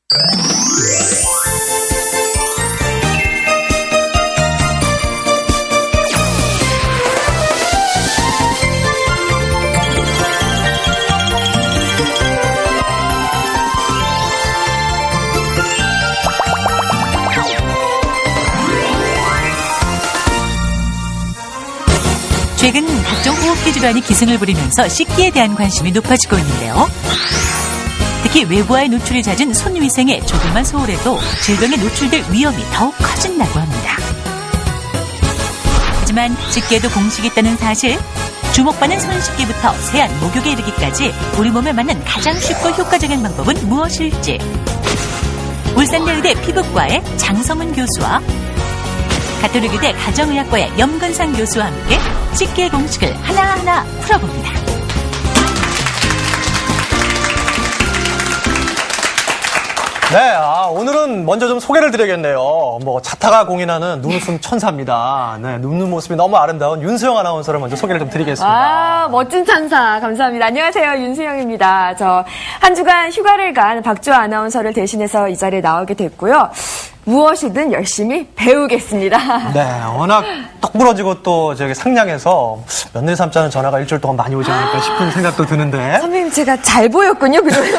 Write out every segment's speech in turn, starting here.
최근 각종 호흡기 질환이 기승을 부리면서 씻기에 대한 관심이 높아지고 있는데요. 특히 외부와의 노출이 잦은 손 위생에 조금만 소홀해도 질병에 노출될 위험이 더욱 커진다고 합니다. 하지만 씻기에도 공식이 있다는 사실, 주목받는 손 씻기부터 세안, 목욕에 이르기까지 우리 몸에 맞는 가장 쉽고 효과적인 방법은 무엇일지, 울산대의대 피부과의 장성은 교수와 가톨릭의대 가정의학과의 염근상 교수와 함께 씻기의 공식을 하나하나 풀어봅니다. 네, 오늘은 먼저 좀 소개를 드려야겠네요. 자타가 공인하는 눈웃음 천사입니다. 네, 웃는 모습이 너무 아름다운 윤수영 아나운서를 먼저 소개를 좀 드리겠습니다. 멋진 천사. 감사합니다. 안녕하세요. 윤수영입니다. 저 한 주간 휴가를 간 박주아 아나운서를 대신해서 이 자리에 나오게 됐고요. 무엇이든 열심히 배우겠습니다. 네, 워낙 떡 부러지고 또 상냥해서 며느리 삼자는 전화가 일주일 동안 많이 오지 않을까 싶은 생각도 드는데. 선배님, 제가 잘 보였군요, 그동안.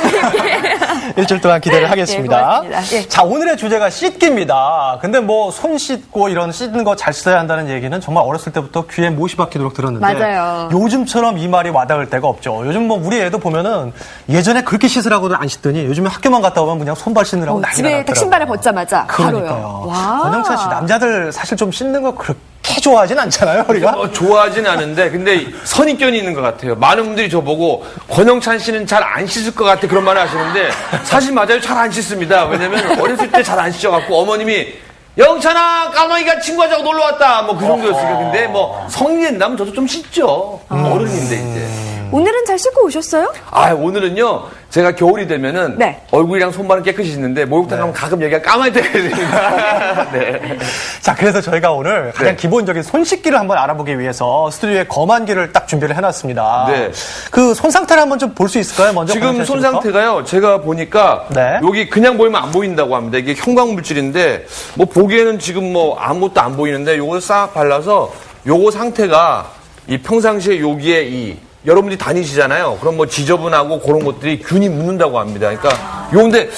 일주일 동안 기대를 하겠습니다. 네, 고맙습니다. 예. 자, 오늘의 주제가 씻기입니다. 근데 손 씻고 이런 씻는 거 잘 써야 한다는 얘기는 정말 어렸을 때부터 귀에 못이 박히도록 들었는데. 맞아요. 요즘처럼 이 말이 와닿을 때가 없죠. 요즘 우리 애도 보면은 예전에 그렇게 씻으라고는 안 씻더니 요즘에 학교만 갔다 오면 그냥 손발 씻느라고 난리가 집에 났더라고요. 딱 신발을 벗자마자. 그러니까요. 와. 권영찬 씨, 남자들 사실 좀 씻는 거 그렇게 좋아하진 않잖아요, 우리가? 좋아하진 않은데, 근데 선입견이 있는 것 같아요. 많은 분들이 저보고, 권영찬 씨는 잘 안 씻을 것 같아, 그런 말을 하시는데, 사실 맞아요. 잘 안 씻습니다. 왜냐면, 어렸을 때 잘 안 씻어갖고, 어머님이, 영찬아, 까마귀가 친구하자고 놀러 왔다. 그 정도였으니까. 근데 성인이 된다면 저도 좀 씻죠. 어른인데, 이제. 오늘은 잘 씻고 오셨어요? 오늘은요, 제가 겨울이 되면은, 네. 얼굴이랑 손발은 깨끗이 씻는데, 목욕탕 가면 가끔 여기가 까마귀 때가 있습니다. 네. 자, 그래서 저희가 오늘 가장 기본적인 손 씻기를 한번 알아보기 위해서 스튜디오에 검안기를 딱 준비를 해놨습니다. 네. 그 손 상태를 한번 좀 볼 수 있을까요? 먼저. 지금 손 상태가요, 제가 보니까, 네. 여기 그냥 보이면 안 보인다고 합니다. 이게 형광물질인데, 보기에는 지금 아무것도 안 보이는데, 요걸 싹 발라서, 요거 상태가, 이 평상시에 여기에 여러분들이 다니시잖아요. 그럼 지저분하고 그런 것들이 균이 묻는다고 합니다. 그러니까, 근데,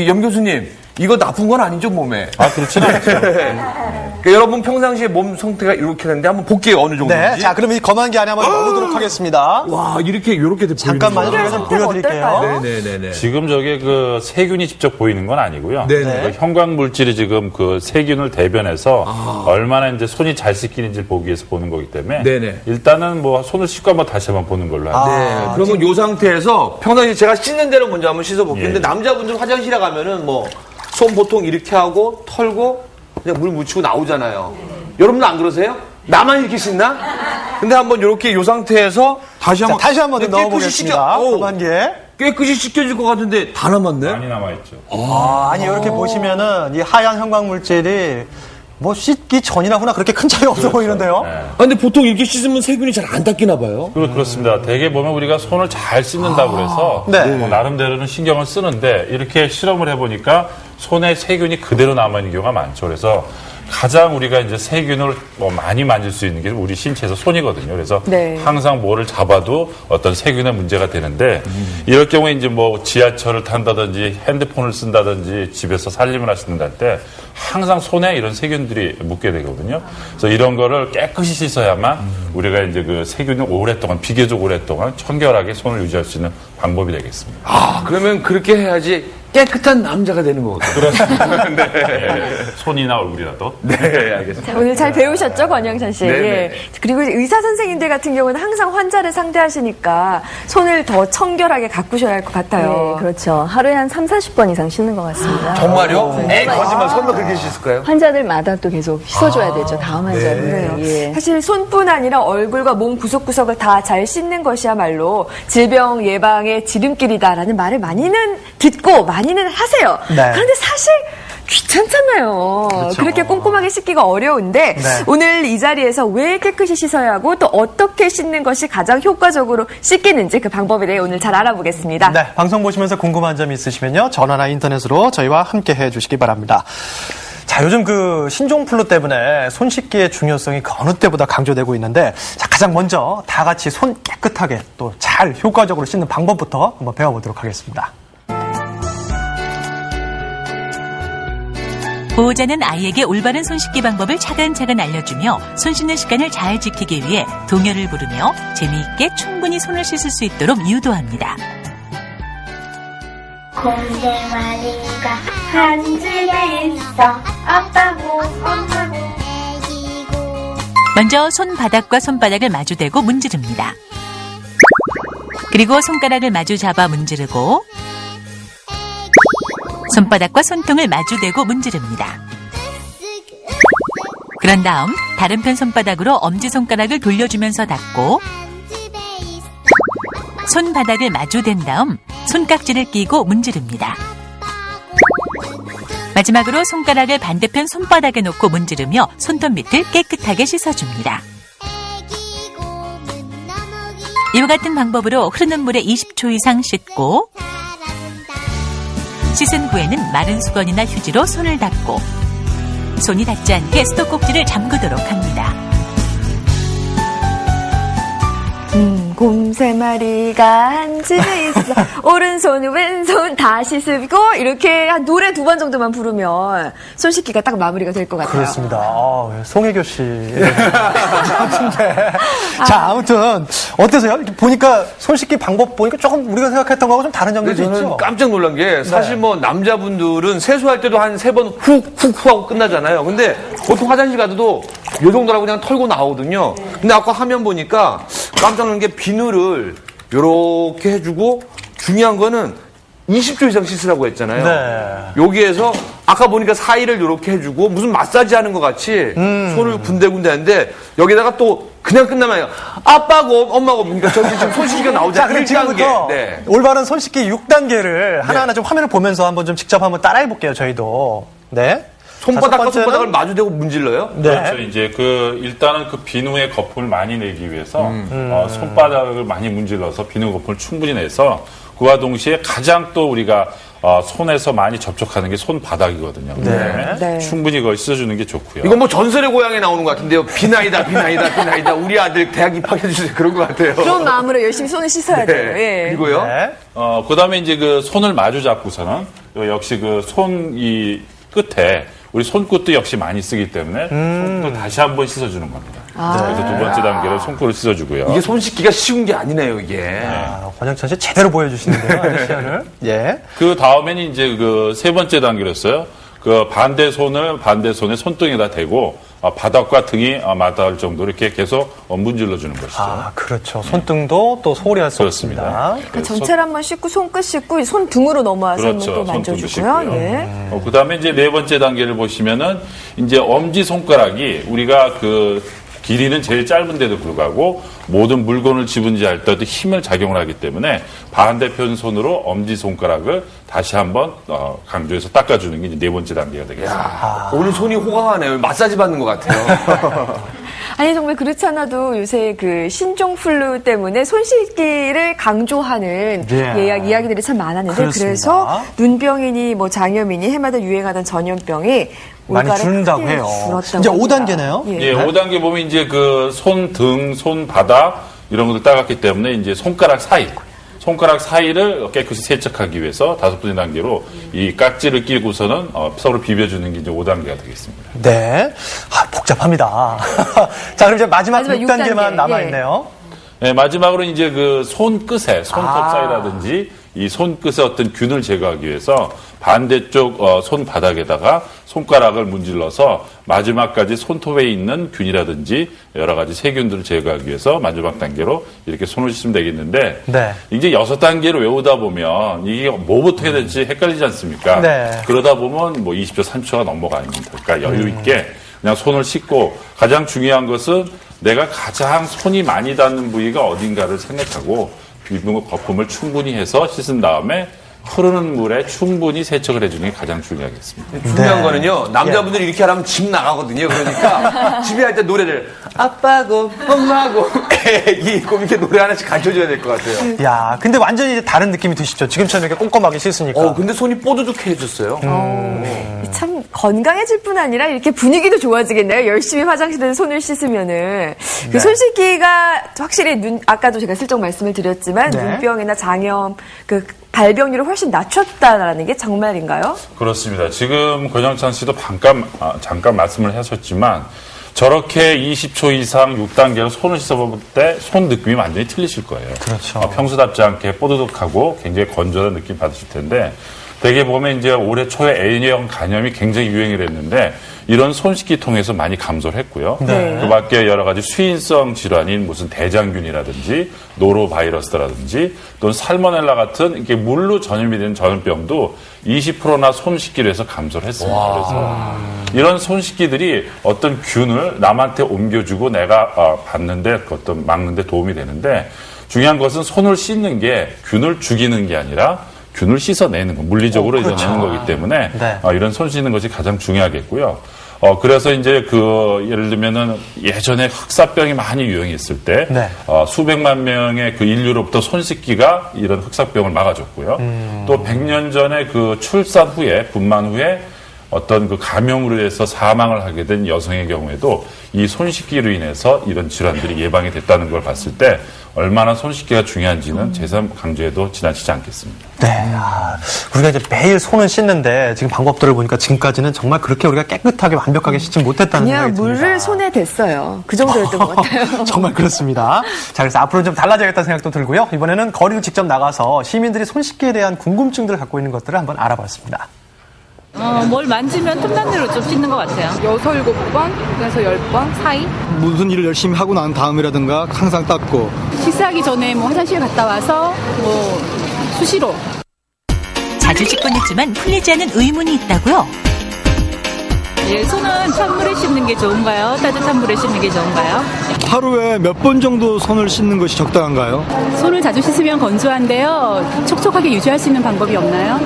염 교수님, 이거 나쁜 건 아니죠, 몸에? 그렇지는 않죠. 그러니까 여러분 평상시에 몸 상태가 이렇게 되는데 한번 볼게요, 어느 정도인지. 네. 자, 그럼 이 검안기 안에 한번 넣어보도록 하겠습니다. 와, 이렇게 잠깐만요. 제가 좀 보여드릴게요. 네네네. 지금 저게 세균이 직접 보이는 건 아니고요. 네네. 형광 물질이 지금 세균을 대변해서 얼마나 이제 손이 잘 씻기는지 보기 위해서 보는 거기 때문에. 네네. 일단은 손을 씻고 한번 다시 한번 보는 걸로 하죠. 네. 그러면 이 상태에서 평상시에 제가 씻는 대로 먼저 한번 씻어볼게요. 근데 남자분들 화장실에 가면은 손 보통 이렇게 하고 털고 그냥 물 묻히고 나오잖아요. 여러분들 안 그러세요? 나만 이렇게 씻나? 근데 한번 이렇게 이 상태에서 다시 한번 넣어보겠습니다. 검안기에. 깨끗이 씻겨질 것 같은데 다 남았네? 많이 남아있죠. 아니, 이렇게 보시면은 이 하얀 형광 물질이 씻기 전이나 후나 그렇게 큰 차이 없어 보이는데요? 네. 근데 보통 이렇게 씻으면 세균이 잘 안 닦이나 봐요? 그렇습니다. 대개 보면 우리가 손을 잘 씻는다고 그래서 나름대로는 신경을 쓰는데 이렇게 실험을 해보니까 손에 세균이 그대로 남아있는 경우가 많죠. 그래서 가장 우리가 이제 세균을 많이 만질 수 있는 게 우리 신체에서 손이거든요. 그래서 항상 뭐를 잡아도 어떤 세균의 문제가 되는데 이럴 경우에 이제 지하철을 탄다든지 핸드폰을 쓴다든지 집에서 살림을 하시는가 할 때 항상 손에 이런 세균들이 묻게 되거든요. 그래서 이런 거를 깨끗이 씻어야만 우리가 이제 세균을 비교적 오랫동안 청결하게 손을 유지할 수 있는 방법이 되겠습니다. 그러면 그렇게 해야지 깨끗한 남자가 되는 거거든요. 그렇습니다. 네. 손이나 얼굴이라도. 네, 알겠습니다. 자, 오늘 잘 배우셨죠, 권영찬 씨? 네네. 예. 그리고 의사 선생님들 같은 경우는 항상 환자를 상대하시니까 손을 더 청결하게 가꾸셔야 할 것 같아요. 네, 그렇죠. 하루에 한 30-40번 이상 씻는 것 같습니다. 정말요? 거짓말. 설마 그렇게 씻을까요? 환자들마다 또 계속 씻어줘야 되죠. 다음 환자를. 예. 사실 손뿐 아니라 얼굴과 몸 구석구석을 다 잘 씻는 것이야말로 질병 예방의 지름길이다라는 말을 많이는 듣고 많이는 하세요. 네. 그런데 사실 귀찮잖아요. 그렇게 꼼꼼하게 씻기가 어려운데 네. 오늘 이 자리에서 왜 깨끗이 씻어야 하고 또 어떻게 씻는 것이 가장 효과적으로 씻기는지 그 방법에 대해 오늘 잘 알아보겠습니다. 네, 방송 보시면서 궁금한 점이 있으시면요. 전화나 인터넷으로 저희와 함께 해주시기 바랍니다. 자, 요즘 그 신종플루 때문에 손 씻기의 중요성이 그 어느 때보다 강조되고 있는데, 자, 가장 먼저 다 같이 손 깨끗하게 또 잘 효과적으로 씻는 방법부터 한번 배워보도록 하겠습니다. 보호자는 아이에게 올바른 손 씻기 방법을 차근차근 알려주며 손 씻는 습관을 잘 지키기 위해 동요를 부르며 재미있게 충분히 손을 씻을 수 있도록 유도합니다. 곰대마리가 한 집에 있어 아빠고 엄마고 애기고. 먼저 손바닥과 손바닥을 마주대고 문지릅니다. 그리고 손가락을 마주 잡아 문지르고 손바닥과 손등을 마주대고 문지릅니다. 그런 다음 다른 편 손바닥으로 엄지손가락을 돌려주면서 닦고 손바닥을 마주댄 다음 손깍지를 끼고 문지릅니다. 마지막으로 손가락을 반대편 손바닥에 놓고 문지르며 손톱 밑을 깨끗하게 씻어줍니다. 이와 같은 방법으로 흐르는 물에 20초 이상 씻고 씻은 후에는 마른 수건이나 휴지로 손을 닦고 손이 닿지 않게 수도꼭지를 잠그도록 합니다. 곰 세 마리가 한 집에 있어 오른손 왼손 다 씻고 이렇게 한 노래 2번 정도만 부르면 손 씻기가 딱 마무리가 될 것 같아요. 그렇습니다. 송혜교 씨. 같은데. 자, 아무튼 어떠세요? 이렇게 보니까 손 씻기 방법 보니까 조금 우리가 생각했던 거하고 좀 다른 점들이 저는 있죠? 깜짝 놀란 게 사실 뭐 남자분들은 세수할 때도 한 3번 훅 하고 끝나잖아요. 근데 보통 화장실 가도 이 정도라고 그냥 털고 나오거든요. 근데 아까 화면 보니까 깜짝 놀란 게 비누를 이렇게 해주고 중요한 거는 20초 이상 씻으라고 했잖아요. 네. 여기에서 아까 보니까 사이를 이렇게 해주고 무슨 마사지 하는 것 같이 손을 군데군데 하는데 여기다가 또 그냥 끝나면 아빠고 엄마고 그러니까 저기 지금 손 씻기가 자, 나오잖아요. 그럼 지금부터 네. 올바른 손 씻기 6단계를 하나하나 좀 화면을 보면서 한번 좀 직접 한번 따라해 볼게요, 저희도. 네. 손바닥과 자, 첫 번째는- 손바닥을 마주대고 문질러요? 네. 그렇죠. 이제 일단은 그 비누의 거품을 많이 내기 위해서 손바닥을 많이 문질러서 비누 거품을 충분히 내서 그와 동시에 가장 또 우리가 손에서 많이 접촉하는 게 손바닥이거든요. 그다음에 네. 충분히 그걸 씻어주는 게 좋고요. 이건 뭐 전설의 고향에 나오는 것 같은데요. 비나이다. 우리 아들 대학 입학해주세요. 그런 것 같아요. 그런 마음으로 열심히 손을 씻어야 돼요. 예. 그리고요. 네. 그다음에 이제 그 손을 마주 잡고서는 역시 그 손 이 끝에 우리 손끝도 역시 많이 쓰기 때문에 손끝도 다시 한번 씻어주는 겁니다. 그래서 2번째 단계로 손끝을 씻어주고요. 이게 손 씻기가 쉬운 게 아니네요, 이게. 권영찬 씨 제대로 보여주시는데요, 아저씨를. 예. 그 다음에는 이제 그 3번째 단계로서요. 그 반대 손에 손등에다 대고 바닥과 등이 맞닿을 정도로 이렇게 계속 문질러 주는 것이죠. 아, 그렇죠. 손등도 또 소홀히 할 수 그렇습니다. 없습니다. 그 전체를 한번 씻고 손끝 씻고 손등으로 넘어와서 그렇죠. 한번 또 손등도 만져주고요. 씻고요. 예. 그다음에 이제 4번째 단계를 보시면은 이제 엄지 손가락이 우리가 그 길이는 제일 짧은데도 불구하고 모든 물건을 집은지할 때도 힘을 작용을 하기 때문에 반대편 손으로 엄지 손가락을 다시 한번 강조해서 닦아주는 게 이제 4번째 단계가 되겠습니다. 오늘 손이 호강하네요. 마사지 받는 것 같아요. 아니 정말 그렇지 않아도 요새 그 신종플루 때문에 손 씻기를 강조하는 예. 이야기들이 참 많았는데 그렇습니다. 그래서 눈병이니 뭐 장염이니 해마다 유행하던 전염병이 많이 올가를 줄는다고 크게 해요. 줄었다고 이제 합니다. 5단계네요. 예. 예, 5단계 보면 이제 그 손등, 손바닥 이런 것들 따갔기 때문에 이제 손가락 사이를 깨끗이 세척하기 위해서 5번째 단계로 이 깍지를 끼고서는 서로 비벼주는 게 이제 5단계가 되겠습니다. 네. 아, 복잡합니다. 자, 그럼 이제 마지막 6단계만 6단계. 남아있네요. 네, 마지막으로 이제 그 손끝에, 손톱 사이라든지 이 손끝의 어떤 균을 제거하기 위해서 반대쪽 손바닥에다가 손가락을 문질러서 마지막까지 손톱에 있는 균이라든지 여러 가지 세균들을 제거하기 위해서 마지막 단계로 이렇게 손을 씻으면 되겠는데 네. 이제 6단계를 외우다 보면 이게 뭐부터 해야 될지 헷갈리지 않습니까? 네. 그러다 보면 뭐 20초, 30초가 넘어가니까 그러니까 여유 있게 그냥 손을 씻고 가장 중요한 것은 내가 가장 손이 많이 닿는 부위가 어딘가를 생각하고 비누 거품을 충분히 해서 씻은 다음에 흐르는 물에 충분히 세척을 해주는 게 가장 중요하겠습니다. 중요한 거는요, 남자분들이 이렇게 하면 집 나가거든요. 그러니까 집에 할 때 노래를 아빠고, 엄마고, 애기고 이렇게 노래 하나씩 가르쳐줘야 될 것 같아요. 야, 근데 완전히 다른 느낌이 드시죠? 지금처럼 이렇게 꼼꼼하게 씻으니까. 근데 손이 뽀드득해졌어요. 참 건강해질 뿐 아니라 이렇게 분위기도 좋아지겠네요. 열심히 화장실에서 손을 씻으면은. 그 손 씻기가 확실히 아까도 제가 슬쩍 말씀을 드렸지만 네. 눈병이나 장염, 그 발병률을 훨씬 낮췄다라는 게 정말인가요? 그렇습니다. 지금 권영찬 씨도 잠깐 말씀을 하셨지만 저렇게 20초 이상 6단계로 손을 씻어볼 때 손 느낌이 완전히 틀리실 거예요. 그렇죠. 평소답지 않게 뽀드득하고 굉장히 건조한 느낌 받으실 텐데 대개 보면 이제 올해 초에 A형 간염이 굉장히 유행을 했는데 이런 손 씻기 통해서 많이 감소를 했고요. 네. 그 밖에 여러 가지 수인성 질환인 무슨 대장균이라든지 노로바이러스라든지 또는 살모넬라 같은 이렇게 물로 전염이 되는 전염병도 20%나 손 씻기로 해서 감소를 했습니다. 그래서 이런 손 씻기들이 어떤 균을 남한테 옮겨주고 내가 받는데 어떤 막는데 도움이 되는데 중요한 것은 손을 씻는 게 균을 죽이는 게 아니라 균을 씻어내는 거, 물리적으로 이겨내는 거기 때문에 네. 이런 손 씻는 것이 가장 중요하겠고요. 그래서 이제 예를 들면은 예전에 흑사병이 많이 유행했을 때 네. 수백만 명의 그 인류로부터 손 씻기가 이런 흑사병을 막아줬고요. 또 100년 전에 그 출산 후에 분만 후에 어떤 그 감염으로 해서 사망을 하게 된 여성의 경우에도 이 손 씻기로 인해서 이런 질환들이 예방이 됐다는 걸 봤을 때 얼마나 손 씻기가 중요한지는 재산 강조해도 지나치지 않겠습니다. 네. 우리가 이제 매일 손을 씻는데 지금 방법들을 보니까 지금까지는 정말 그렇게 우리가 깨끗하게 완벽하게 씻지 못했다는 그냥 생각이 듭니다. 물을 손에 댔어요. 그 정도였던 것 같아요. 정말 그렇습니다. 자, 그래서 앞으로는 좀 달라져야겠다는 생각도 들고요. 이번에는 거리를 직접 나가서 시민들이 손 씻기에 대한 궁금증들을 갖고 있는 것들을 한번 알아봤습니다. 뭘 만지면 틈난대로 좀 씻는 것 같아요. 6, 7번에서 10번 사이? 무슨 일을 열심히 하고 난 다음이라든가 항상 닦고 식사하기 전에 뭐 화장실 갔다 와서 뭐 수시로. 자주 씻곤 했지만 풀리지 않은 의문이 있다고요? 예, 손은 찬물에 씻는 게 좋은가요? 따뜻한 물에 씻는 게 좋은가요? 하루에 몇 번 정도 손을 씻는 것이 적당한가요? 손을 자주 씻으면 건조한데요. 촉촉하게 유지할 수 있는 방법이 없나요?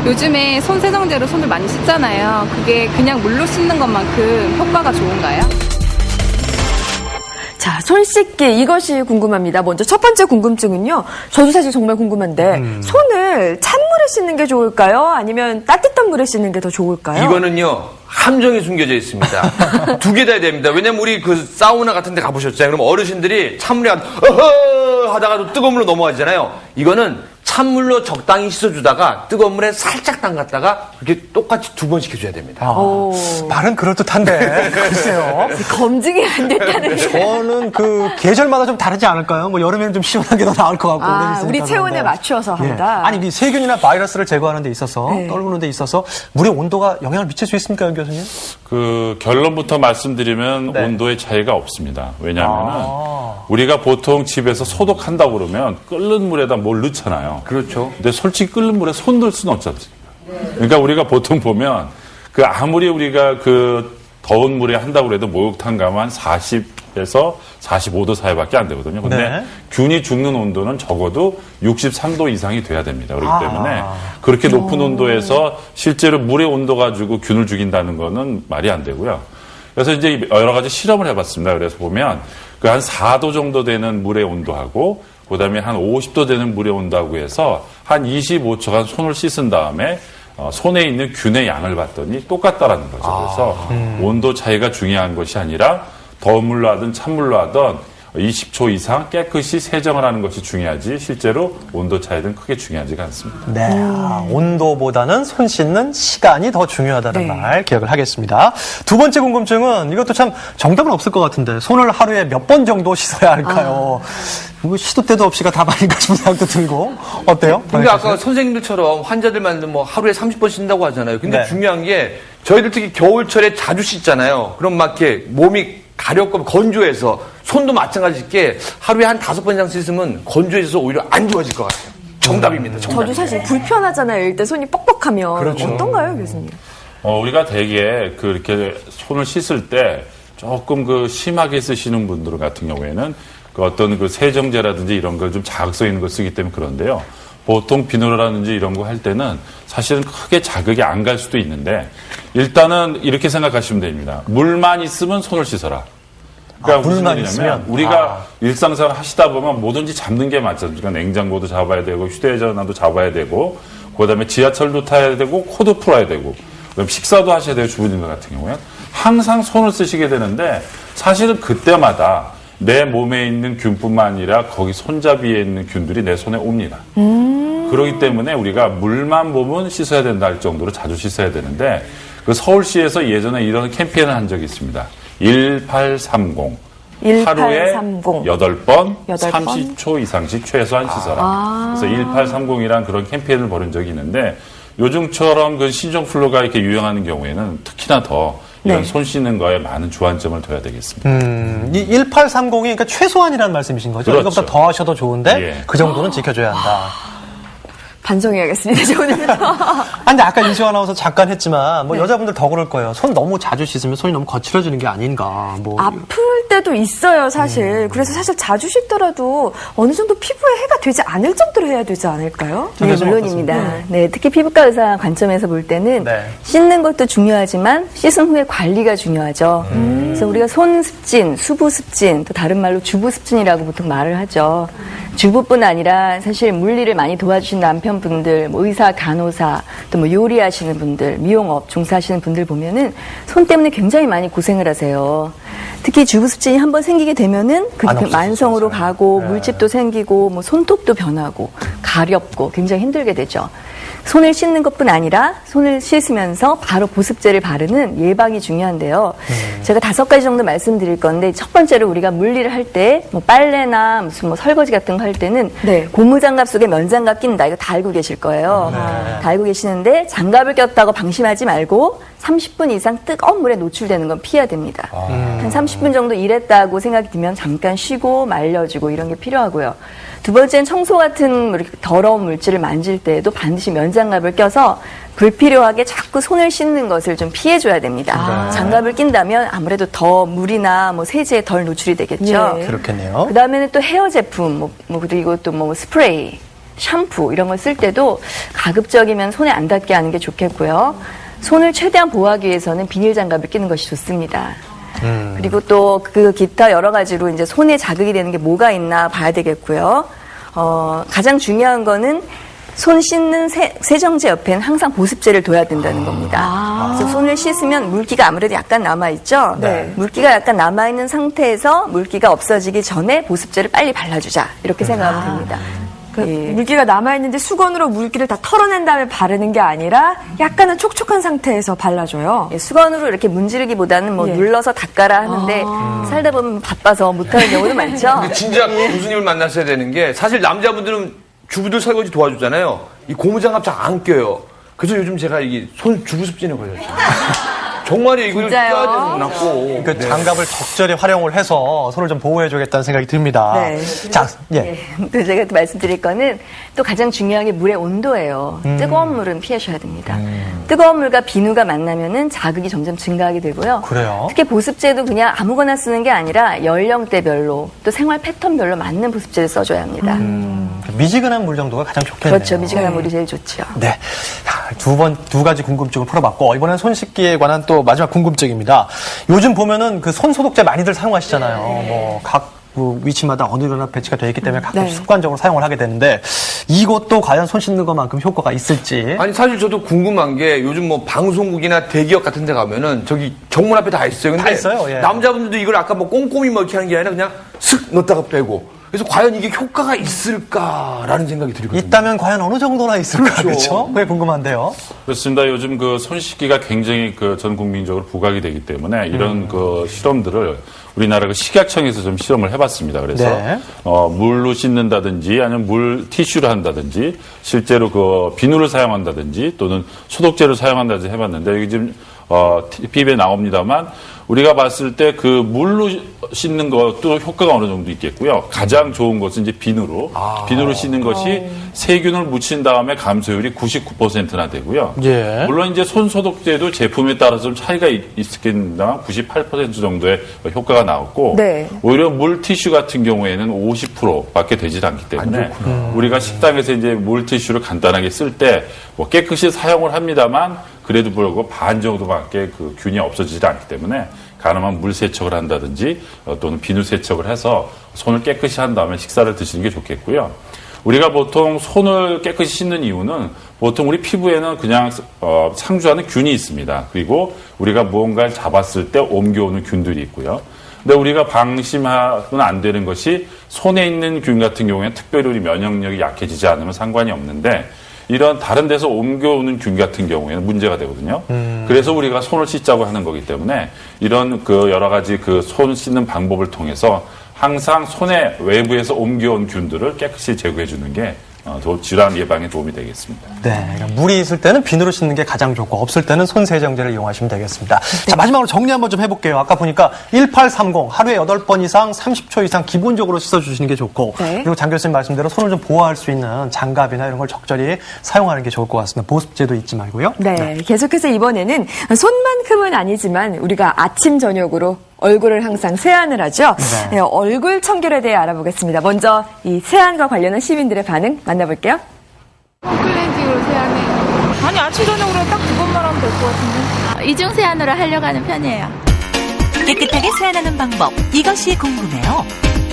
요즘에 손 세정제로 손을 많이 씻잖아요. 그게 그냥 물로 씻는 것만큼 효과가 좋은가요? 자, 손 씻기 이것이 궁금합니다. 먼저 첫 번째 궁금증은요. 저도 사실 정말 궁금한데 손을 찬물에 씻는 게 좋을까요? 아니면 따뜻한 물에 씻는 게 더 좋을까요? 이거는요, 함정이 숨겨져 있습니다. 두 개 다 해야 됩니다. 왜냐면 우리 그 사우나 같은 데 가보셨잖아요. 그럼 어르신들이 찬물에 어허 하다가도 뜨거운 물로 넘어가잖아요. 이거는 찬물로 적당히 씻어주다가 뜨거운 물에 살짝 담갔다가 그렇게 똑같이 2번 시켜줘야 됩니다. 말은 그럴듯한데 글쎄요. 검증이 안 됐다는 게. 저는 그 계절마다 좀 다르지 않을까요? 뭐 여름에는 좀 시원한 게 더 나을 것 같고. 우리 체온에 맞춰서 한다. 아니 이 세균이나 바이러스를 제거하는 데 있어서 네. 떨구는 데 있어서 물의 온도가 영향을 미칠 수 있습니까, 연 교수님? 그 결론부터 말씀드리면 네. 온도의 차이가 없습니다. 왜냐하면은 우리가 보통 집에서 소독한다고 그러면 끓는 물에다 뭘 넣잖아요. 그렇죠. 근데 솔직히 끓는 물에 손 넣을 수는 없지 않습니까? 그러니까 우리가 보통 보면 그 아무리 우리가 그 더운 물에 한다고 해도 목욕탕 가면 한 40에서 45도 사이밖에 안 되거든요. 근데 네. 균이 죽는 온도는 적어도 63도 이상이 돼야 됩니다. 그렇기 때문에 그렇게 높은 온도에서 실제로 물의 온도 가지고 균을 죽인다는 거는 말이 안 되고요. 그래서 이제 여러 가지 실험을 해봤습니다. 그래서 보면 그 한 4도 정도 되는 물의 온도하고 그다음에 한 50도 되는 물의 온도하고 해서 한 25초간 손을 씻은 다음에 손에 있는 균의 양을 봤더니 똑같다라는 거죠. 그래서 온도 차이가 중요한 것이 아니라 더운 물로 하든 찬물로 하든 20초 이상 깨끗이 세정을 하는 것이 중요하지 실제로 온도 차이는 크게 중요하지가 않습니다. 네, 온도보다는 손 씻는 시간이 더 중요하다는 말 기억을 하겠습니다. 두 번째 궁금증은 이것도 참 정답은 없을 것 같은데 손을 하루에 몇 번 정도 씻어야 할까요? 뭐 시도 때도 없이가 답아닌가 싶은 생각도 들고 어때요? 근데 아까 선생님들처럼 환자들만 뭐 하루에 30번 씻는다고 하잖아요. 근데 네. 중요한 게 저희들 특히 겨울철에 자주 씻잖아요. 그럼 막 이렇게 몸이 가렵고 건조해서 손도 마찬가지게 하루에 한 5번 이상 씻으면 건조해져서 오히려 안 좋아질 것 같아요. 정답입니다. 정답. 저도 사실 불편하잖아요. 일단 손이 뻑뻑하면. 그렇죠. 어떤가요, 교수님? 우리가 되게 이렇게 손을 씻을 때 조금 그 심하게 쓰시는 분들 같은 경우에는 그 어떤 그 세정제라든지 이런 걸 좀 자극성 있는 걸 쓰기 때문에 그런데요. 보통 비누라든지 이런 거 할 때는 사실은 크게 자극이 안 갈 수도 있는데 일단은 이렇게 생각하시면 됩니다. 물만 있으면 손을 씻어라. 그러니까 무슨 물만 얘기냐면 있으면? 우리가 일상생활 하시다 보면 뭐든지 잡는 게 많지 않습니까? 냉장고도 잡아야 되고 휴대전화도 잡아야 되고 그다음에 지하철도 타야 되고 코도 풀어야 되고 그다음에 식사도 하셔야 돼요. 주부님들 같은 경우에는 항상 손을 쓰시게 되는데 사실은 그때마다 내 몸에 있는 균뿐만 아니라 거기 손잡이에 있는 균들이 내 손에 옵니다. 그렇기 때문에 우리가 물만 보면 씻어야 된다 할 정도로 자주 씻어야 되는데 그 서울시에서 예전에 이런 캠페인을 한 적이 있습니다. 1830. 하루에 8번 30초 이상씩 최소한 씻어라. 그래서 1830이란 그런 캠페인을 벌인 적이 있는데 요즘처럼 그 신종플루가 이렇게 유행하는 경우에는 특히나 더 이런 손 씻는 거에 많은 주안점을 둬야 되겠습니다. 이 1830이 그러니까 최소한이라는 말씀이신 거죠? 그렇죠. 이것보다 더 하셔도 좋은데 예. 그 정도는 지켜줘야 한다. 반성해야겠습니다. 이제 오늘부터. 근데 아까 윤수영 아나운서 잠깐 했지만 뭐 여자분들 더 그럴 거예요. 손 너무 자주 씻으면 손이 너무 거칠어지는 게 아닌가. 뭐 아플 때도 있어요, 사실. 그래서 사실 자주 씻더라도 어느 정도 피부에 해가 되지 않을 정도로 해야 되지 않을까요? 네, 물론입니다. 네, 특히 피부과 의사 관점에서 볼 때는 씻는 것도 중요하지만 씻은 후에 관리가 중요하죠. 그래서 우리가 손 습진, 수부 습진, 또 다른 말로 주부 습진이라고 보통 말을 하죠. 주부뿐 아니라 사실 물일을 많이 도와주신 남편분들, 뭐 의사, 간호사, 또 뭐 요리하시는 분들, 미용업 종사하시는 분들 보면은 손 때문에 굉장히 많이 고생을 하세요. 특히 주부 습진이 한번 생기게 되면은 그게 만성으로 가고 물집도 생기고 뭐 손톱도 변하고 가렵고 굉장히 힘들게 되죠. 손을 씻는 것뿐 아니라 손을 씻으면서 바로 보습제를 바르는 예방이 중요한데요. 제가 5가지 정도 말씀드릴 건데 첫 번째로 우리가 물일을 할 때 뭐 빨래나 무슨 뭐 설거지 같은 거 할 때는 고무장갑 속에 면장갑 낀다. 이거 다 알고 계실 거예요. 다 알고 계시는데 장갑을 꼈다고 방심하지 말고 30분 이상 뜨거운 물에 노출되는 건 피해야 됩니다. 한 30분 정도 일했다고 생각이 들면 잠깐 쉬고 말려주고 이런 게 필요하고요. 두 번째는 청소 같은 이렇게 더러운 물질을 만질 때에도 반드시 면장갑을 껴서 불필요하게 자꾸 손을 씻는 것을 좀 피해줘야 됩니다. 장갑을 낀다면 아무래도 더 물이나 뭐 세제에 덜 노출이 되겠죠. 그렇겠네요. 그 다음에는 또 헤어 제품, 그리고 또 뭐 스프레이, 샴푸 이런 걸 쓸 때도 가급적이면 손에 안 닿게 하는 게 좋겠고요. 손을 최대한 보호하기 위해서는 비닐 장갑을 끼는 것이 좋습니다. 그리고 또 그 기타 여러 가지로 이제 손에 자극이 되는 게 뭐가 있나 봐야 되겠고요. 가장 중요한 거는 손 씻는 세정제 옆에는 항상 보습제를 둬야 된다는 겁니다. 그래서 손을 씻으면 물기가 아무래도 약간 남아있죠? 물기가 약간 남아있는 상태에서 물기가 없어지기 전에 보습제를 빨리 발라주자. 이렇게 생각하면 됩니다. 물기가 남아있는데 수건으로 물기를 다 털어낸 다음에 바르는 게 아니라 약간은 촉촉한 상태에서 발라줘요. 수건으로 이렇게 문지르기보다는 뭐 눌러서 닦아라 하는데 살다 보면 바빠서 못하는 경우도 많죠. 근데 진짜 교수님을 만났어야 되는 게 사실 남자분들은 주부들 설거지 도와주잖아요. 이 고무장갑 잘 안 껴요. 그래서 요즘 제가 이게 손 주부습진에 걸렸죠. 정말이 이걸 껴야 되는 났고. 그 장갑을 적절히 활용을 해서 손을 좀 보호해주겠다는 생각이 듭니다. 자, 또 제가 또 말씀드릴 거는 또 가장 중요한 게 물의 온도예요. 뜨거운 물은 피하셔야 됩니다. 뜨거운 물과 비누가 만나면은 자극이 점점 증가하게 되고요. 그래요? 특히 보습제도 그냥 아무거나 쓰는 게 아니라 연령대별로 또 생활 패턴별로 맞는 보습제를 써줘야 합니다. 미지근한 물 정도가 가장 좋겠네요. 그렇죠. 미지근한 물이 제일 좋죠. 네. 두 가지 궁금증을 풀어봤고, 이번엔 손 씻기에 관한 또 마지막 궁금증입니다. 요즘 보면은 그 손 소독제 많이들 사용하시잖아요. 뭐, 각 위치마다 어느 정도나 배치가 되어 있기 때문에 가끔 습관적으로 사용을 하게 되는데, 이것도 과연 손 씻는 것만큼 효과가 있을지. 아니, 사실 저도 궁금한 게 요즘 뭐 방송국이나 대기업 같은 데 가면은 저기 정문 앞에 다 있어요. 근데 다 있어요. 예. 남자분들도 이걸 아까 뭐 꼼꼼히 뭐 이렇게 하는 게 아니라 그냥 슥 넣었다가 빼고. 그래서 과연 이게 효과가 있을까라는 생각이 들거든요. 있다면 과연 어느 정도나 있을까? 그렇죠? 그게 궁금한데요. 그렇습니다. 요즘 그 손 씻기가 굉장히 그 전 국민적으로 부각이 되기 때문에 이런 그 실험들을 우리나라 그 식약청에서 좀 실험을 해봤습니다. 그래서 물로 씻는다든지 아니면 물 티슈를 한다든지 실제로 그 비누를 사용한다든지 또는 소독제를 사용한다든지 해봤는데 여기 지금 TV에 나옵니다만 우리가 봤을 때 그 물로 씻는 것도 효과가 어느 정도 있겠고요. 가장 좋은 것은 이제 비누로 씻는 것이 세균을 묻힌 다음에 감소율이 99%나 되고요. 예. 물론 이제 손 소독제도 제품에 따라서 좀 차이가 있겠습니다만 98% 정도의 효과가 나왔고 네. 오히려 물 티슈 같은 경우에는 50%밖에 되지 않기 때문에 우리가 식당에서 이제 물 티슈를 간단하게 쓸 때 뭐 깨끗이 사용을 합니다만 그래도 불구하고 반 정도밖에 그 균이 없어지지 않기 때문에 가능한 물 세척을 한다든지 또는 비누 세척을 해서 손을 깨끗이 한 다음에 식사를 드시는 게 좋겠고요. 우리가 보통 손을 깨끗이 씻는 이유는 보통 우리 피부에는 그냥 상주하는 균이 있습니다. 그리고 우리가 무언가를 잡았을 때 옮겨오는 균들이 있고요. 근데 우리가 방심하면 안 되는 것이 손에 있는 균 같은 경우에는 특별히 우리 면역력이 약해지지 않으면 상관이 없는데 이런 다른 데서 옮겨오는 균 같은 경우에는 문제가 되거든요. 그래서 우리가 손을 씻자고 하는 거기 때문에 이런 그 여러 가지 그 손 씻는 방법을 통해서 항상 손의 외부에서 옮겨온 균들을 깨끗이 제거해 주는 게 질환 예방에 도움이 되겠습니다. 네, 그러니까 물이 있을 때는 비누로 씻는 게 가장 좋고 없을 때는 손세정제를 이용하시면 되겠습니다. 자, 마지막으로 정리 한번 좀 해볼게요. 아까 보니까 1830 하루에 8번 이상 30초 이상 기본적으로 씻어주시는 게 좋고 그리고 장 교수님 말씀대로 손을 좀 보호할 수 있는 장갑이나 이런 걸 적절히 사용하는 게 좋을 것 같습니다. 보습제도 잊지 말고요. 네, 계속해서 이번에는 손만큼은 아니지만 우리가 아침 저녁으로 얼굴을 항상 세안을 하죠. 네, 얼굴 청결에 대해 알아보겠습니다. 먼저 이 세안과 관련한 시민들의 반응 만나볼게요. 클렌징으로 세안해요. 아니, 아침 저녁으로 딱 2번만 하면 될 것 같은데. 이중 세안으로 하려고 하는 편이에요. 깨끗하게 세안하는 방법, 이것이 궁금해요.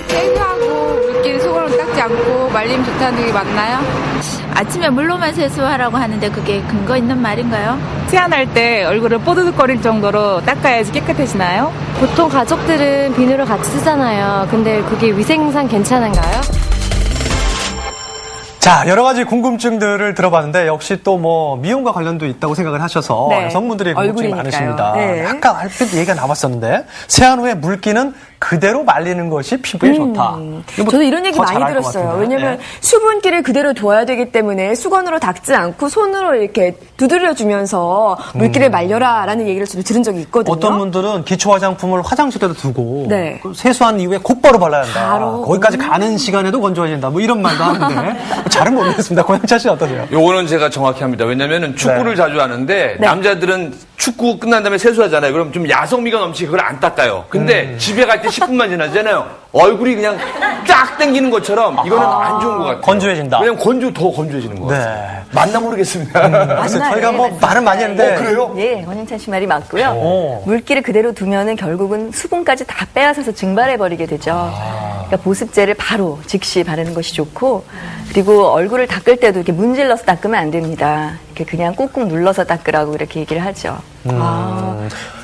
세수하고 물기를 수건으로 닦지 않고 말리면 좋다는 게 맞나요? 아침에 물로만 세수하라고 하는데 그게 근거 있는 말인가요? 세안할 때 얼굴을 뽀드득거릴 정도로 닦아야지 깨끗해지나요? 보통 가족들은 비누를 같이 쓰잖아요. 근데 그게 위생상 괜찮은가요? 자, 여러 가지 궁금증들을 들어봤는데 역시 또 뭐 미용과 관련도 있다고 생각을 하셔서 여성분들이 궁금증이 많으십니다. 네. 아까 얼핏 얘기가 나왔었는데 세안 후에 물기는 그대로 말리는 것이 피부에 좋다. 저도 이런 얘기 많이 들었어요. 왜냐면 수분기를 그대로 둬야 되기 때문에 수건으로 닦지 않고 손으로 이렇게 두드려주면서 물기를 말려라라는 얘기를 저도 들은 적이 있거든요. 어떤 분들은 기초 화장품을 화장실에도 두고 세수한 이후에 곧바로 발라야 한다. 거기까지 가는 시간에도 건조해진다. 뭐 이런 말도 하는데 잘은 모르겠습니다. 고영차 씨 어떠세요? 요거는 제가 정확히 합니다. 왜냐면은 축구를 자주 하는데 남자들은 축구 끝난 다음에 세수하잖아요. 그럼 좀 야성미가 넘치게 그걸 안 닦아요. 근데 집에 갈 때 10분만 지나잖아요. 얼굴이 그냥 쫙 당기는 것처럼 이거는 안 좋은 것 같아요. 건조해진다. 왜냐면 더 건조해지는 것 같아요. 맞나 모르겠습니다. 저희가 뭐 말은 많이 했는데. 그래요? 네, 권영찬 씨 말이 맞고요. 물기를 그대로 두면은 결국은 수분까지 다 빼앗아서 증발해버리게 되죠. 그러니까 보습제를 바로 즉시 바르는 것이 좋고 그리고 얼굴을 닦을 때도 이렇게 문질러서 닦으면 안 됩니다. 이렇게 그냥 꾹꾹 눌러서 닦으라고 이렇게 얘기를 하죠.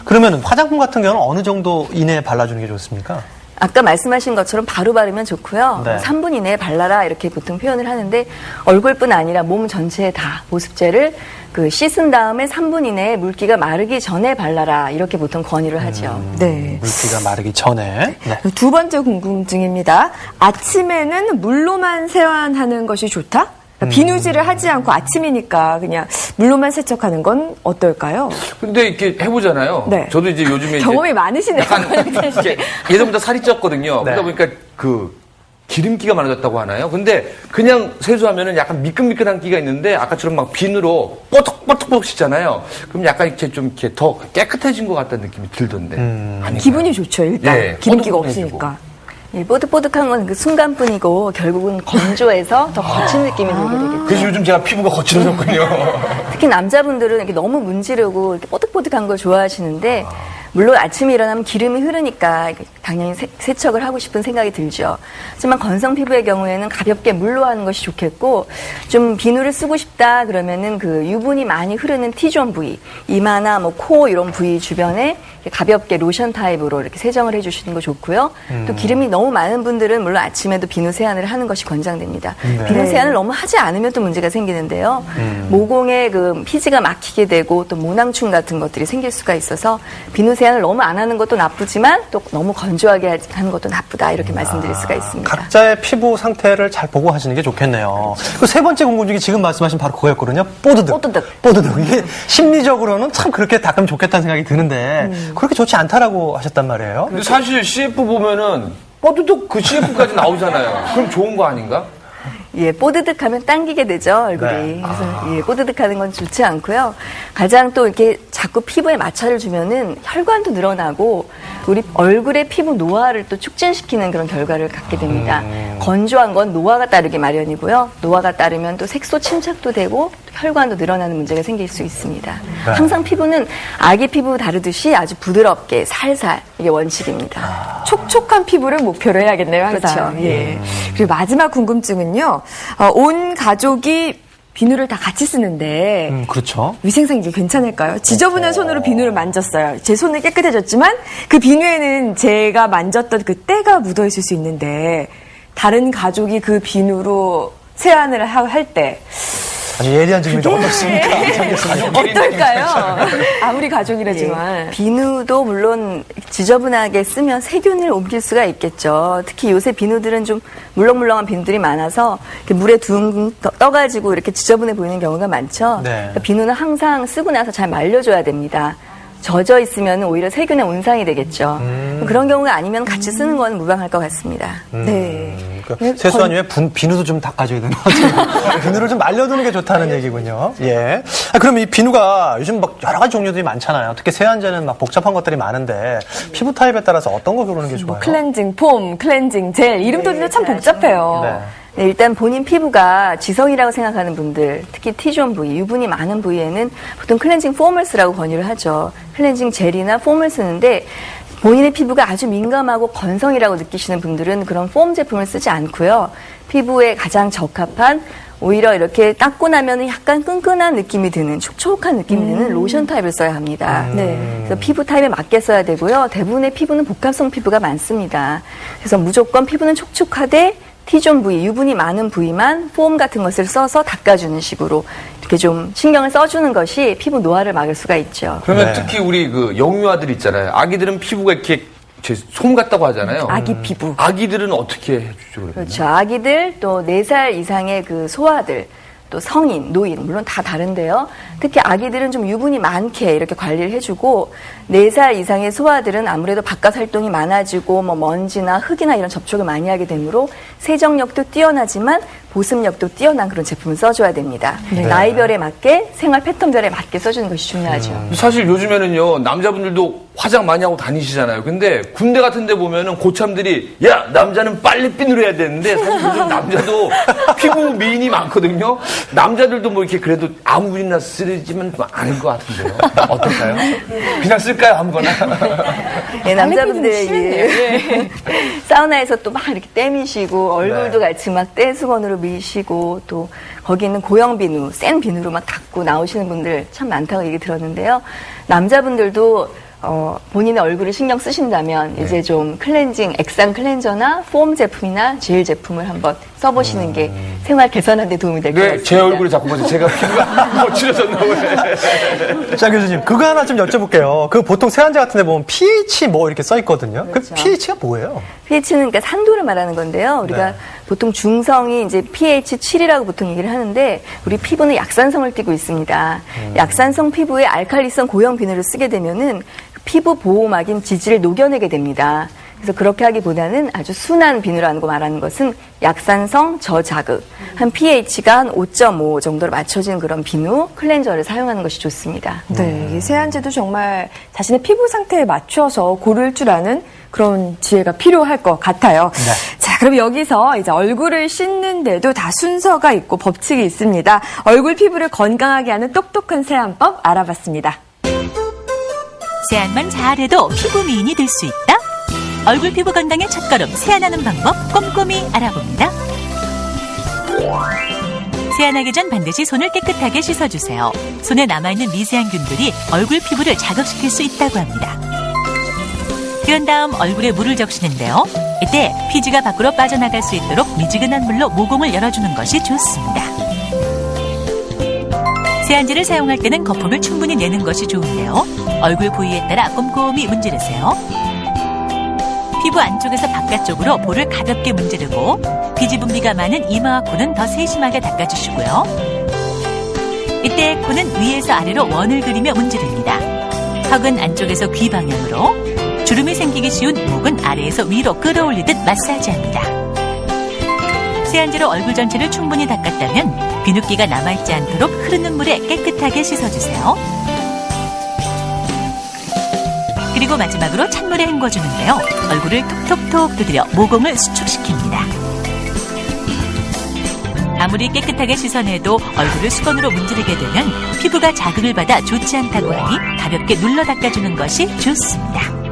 그러면 화장품 같은 경우는 어느 정도 이내에 발라주는 게 좋습니까? 아까 말씀하신 것처럼 바로 바르면 좋고요. 3분 이내에 발라라 이렇게 보통 표현을 하는데 얼굴뿐 아니라 몸 전체에 다 보습제를 씻은 다음에 3분 이내에 물기가 마르기 전에 발라라 이렇게 보통 권유를 하죠. 네. 물기가 마르기 전에. 두 번째 궁금증입니다. 아침에는 물로만 세안하는 것이 좋다? 비누질을 하지 않고 아침이니까 그냥 물로만 세척하는 건 어떨까요? 근데 이렇게 해보잖아요. 저도 이제 요즘에 경험이 많으시네요. 예전보다 살이 쪘거든요. 그러다 보니까 기름기가 많아졌다고 하나요? 근데 그냥 세수하면은 약간 미끈미끈한 기가 있는데 아까처럼 막 비누로 뽀득뽀득 씻잖아요. 그럼 약간 이렇게 좀 이렇게 더 깨끗해진 것 같다는 느낌이 들던데. 기분이 좋죠, 일단. 기름기가 없으니까. 뽀득뽀득한 건 그 순간뿐이고 결국은 건조해서 더 거친 느낌이 들게 되겠죠. 그래서 요즘 제가 피부가 거칠어졌군요. 특히 남자분들은 이렇게 너무 문지르고 이렇게 뽀득뽀득한 걸 좋아하시는데 물론 아침에 일어나면 기름이 흐르니까 당연히 세척을 하고 싶은 생각이 들죠. 하지만 건성 피부의 경우에는 가볍게 물로 하는 것이 좋겠고 좀 비누를 쓰고 싶다 그러면은 유분이 많이 흐르는 T존 부위, 이마나 코 이런 부위 주변에 가볍게 로션 타입으로 이렇게 세정을 해주시는 거 좋고요. 또 기름이 너무 많은 분들은 물론 아침에도 비누 세안을 하는 것이 권장됩니다. 비누 세안을 너무 하지 않으면 또 문제가 생기는데요. 모공에 피지가 막히게 되고 또 모낭충 같은 것들이 생길 수가 있어서 비누 세안을 너무 안 하는 것도 나쁘지만 또 너무 건조하게 하는 것도 나쁘다 이렇게 말씀드릴 수가 있습니다. 각자의 피부 상태를 잘 보고 하시는 게 좋겠네요. 그 세 번째 궁금 중에 지금 말씀하신 바로 그거였거든요. 뽀드득. 이게 심리적으로는 참 그렇게 닦으면 좋겠다는 생각이 드는데 그렇게 좋지 않다라고 하셨단 말이에요. 근데 사실 CF 보면은 뽀드득 그 CF까지 나오잖아요. 그럼 좋은 거 아닌가? 예, 뽀드득하면 당기게 되죠, 얼굴이. 네. 그래서 예, 뽀드득하는 건 좋지 않고요. 가장 또 이렇게 자꾸 피부에 마찰을 주면은 혈관도 늘어나고 우리 얼굴의 피부 노화를 또 촉진시키는 그런 결과를 갖게 됩니다. 건조한 건 노화가 따르기 마련이고요. 노화가 따르면 또 색소 침착도 되고 혈관도 늘어나는 문제가 생길 수 있습니다. 네. 항상 피부는 아기 피부 다루듯이 아주 부드럽게 살살 이게 원칙입니다. 촉촉한 피부를 목표로 해야겠네요, 항상. 그렇죠. 예. 그리고 마지막 궁금증은요. 온 가족이 비누를 다 같이 쓰는데 그렇죠. 위생상 이게 괜찮을까요? 지저분한 손으로 비누를 만졌어요. 제 손은 깨끗해졌지만 그 비누에는 제가 만졌던 그 때가 묻어 있을 수 있는데 다른 가족이 그 비누로 세안을 할 때 아주 예리한 질문이 어떻습니까? 어떨까요? 아무리 가족이라지만. 예, 비누도 물론 지저분하게 쓰면 세균을 옮길 수가 있겠죠. 특히 요새 비누들은 좀 물렁물렁한 비누들이 많아서 이렇게 물에 둥 떠가지고 이렇게 지저분해 보이는 경우가 많죠. 네. 그러니까 비누는 항상 쓰고 나서 잘 말려줘야 됩니다. 젖어 있으면 오히려 세균의 온상이 되겠죠. 그런 경우가 아니면 같이 쓰는 건 무방할 것 같습니다. 네. 그러니까 세수한 후에 비누도 좀 닦아줘야 되는 것 같아요. 비누를 좀 말려두는 게 좋다는 얘기군요. 예. 그럼 이 비누가 요즘 막 여러 가지 종류들이 많잖아요. 특히 세안제는 막 복잡한 것들이 많은데 피부 타입에 따라서 어떤 거 고르는 게 좋아요? 클렌징 폼, 클렌징 젤 이름도 참 복잡해요. 네. 네, 일단 본인 피부가 지성이라고 생각하는 분들, 특히 T존 부위, 유분이 많은 부위에는 보통 클렌징 폼을 쓰라고 권유를 하죠. 클렌징 젤이나 폼을 쓰는데 본인의 피부가 아주 민감하고 건성이라고 느끼시는 분들은 그런 폼 제품을 쓰지 않고요. 피부에 가장 적합한 오히려 이렇게 닦고 나면 약간 끈끈한 느낌이 드는 촉촉한 느낌이 드는 로션 타입을 써야 합니다. 그래서 피부 타입에 맞게 써야 되고요. 대부분의 피부는 복합성 피부가 많습니다. 그래서 무조건 피부는 촉촉하되 T존 부위, 유분이 많은 부위만 폼 같은 것을 써서 닦아주는 식으로 이렇게 좀 신경을 써주는 것이 피부 노화를 막을 수가 있죠. 그러면 특히 우리 그 영유아들 있잖아요. 아기들은 피부가 이렇게 솜 같다고 하잖아요. 아기 피부. 아기들은 어떻게 해주죠? 그러면? 그렇죠. 아기들 또 4살 이상의 그 소아들 또 성인, 노인 물론 다 다른데요. 특히 아기들은 좀 유분이 많게 이렇게 관리를 해주고 4살 이상의 소아들은 아무래도 바깥 활동이 많아지고 뭐 먼지나 흙이나 이런 접촉을 많이 하게 되므로 세정력도 뛰어나지만 보습력도 뛰어난 그런 제품을 써줘야 됩니다. 네. 나이별에 맞게 생활 패턴별에 맞게 써주는 것이 중요하죠. 사실 요즘에는요 남자분들도 화장 많이 하고 다니시잖아요. 근데 군대 같은 데 보면은 고참들이 야 남자는 빨래비누로 해야 되는데 사실 요즘 남자도 피부 미인이 많거든요. 남자들도 뭐 이렇게 그래도 아무 물이나 쓰지만 않을 것 같은데요. 어떨까요? 그냥 쓸까요 아무거나? 예, 남자분들이 사우나에서 또 막 이렇게 떼미시고 얼굴도 같이 막 떼수건으로 미시고 또 거기 있는 고형 비누, 센 비누로 막 닦고 나오시는 분들 참 많다고 얘기 들었는데요. 남자분들도 본인의 얼굴을 신경 쓰신다면 이제 좀 클렌징, 액상 클렌저나 폼 제품이나 젤 제품을 한번 써보시는 게 생활 개선하는 데 도움이 될 것 같습니다. 제 얼굴을 자꾸 보세요. 제가 피부가 거칠어졌나고. 자, 교수님, 그거 하나 좀 여쭤볼게요. 그 보통 세안제 같은 데 보면 pH 뭐 이렇게 써 있거든요. 그렇죠. 그 pH가 뭐예요? pH는 그러니까 산도를 말하는 건데요. 우리가 보통 중성이 이제 pH 7이라고 보통 얘기를 하는데 우리 피부는 약산성을 띠고 있습니다. 약산성 피부에 알칼리성 고형 비누를 쓰게 되면은 피부 보호막인 지지를 녹여내게 됩니다. 그래서 그렇게 하기보다는 아주 순한 비누라는 거 말하는 것은 약산성 저자극, 한 pH가 한 5.5 정도로 맞춰진 그런 비누, 클렌저를 사용하는 것이 좋습니다. 네, 이 세안제도 정말 자신의 피부 상태에 맞춰서 고를 줄 아는 그런 지혜가 필요할 것 같아요. 네. 자, 그럼 여기서 이제 얼굴을 씻는데도 다 순서가 있고 법칙이 있습니다. 얼굴 피부를 건강하게 하는 똑똑한 세안법 알아봤습니다. 세안만 잘해도 피부 미인이 될 수 있다? 얼굴 피부 건강의 첫걸음 세안하는 방법 꼼꼼히 알아봅니다. 세안하기 전 반드시 손을 깨끗하게 씻어주세요. 손에 남아있는 미세한균들이 얼굴 피부를 자극시킬 수 있다고 합니다. 그런 다음 얼굴에 물을 적시는데요. 이때 피지가 밖으로 빠져나갈 수 있도록 미지근한 물로 모공을 열어주는 것이 좋습니다. 세안제를 사용할 때는 거품을 충분히 내는 것이 좋은데요. 얼굴 부위에 따라 꼼꼼히 문지르세요. 피부 안쪽에서 바깥쪽으로 볼을 가볍게 문지르고 피지 분비가 많은 이마와 코는 더 세심하게 닦아주시고요. 이때 코는 위에서 아래로 원을 그리며 문지릅니다. 턱은 안쪽에서 귀 방향으로, 주름이 생기기 쉬운 목은 아래에서 위로 끌어올리듯 마사지합니다. 세안제로 얼굴 전체를 충분히 닦았다면 비눗기가 남아있지 않도록 흐르는 물에 깨끗하게 씻어주세요. 그리고 마지막으로 찬물에 헹궈주는데요. 얼굴을 톡톡톡 두드려 모공을 수축시킵니다. 아무리 깨끗하게 씻어내도 얼굴을 수건으로 문지르게 되면 피부가 자극을 받아 좋지 않다고 하니 가볍게 눌러 닦아주는 것이 좋습니다.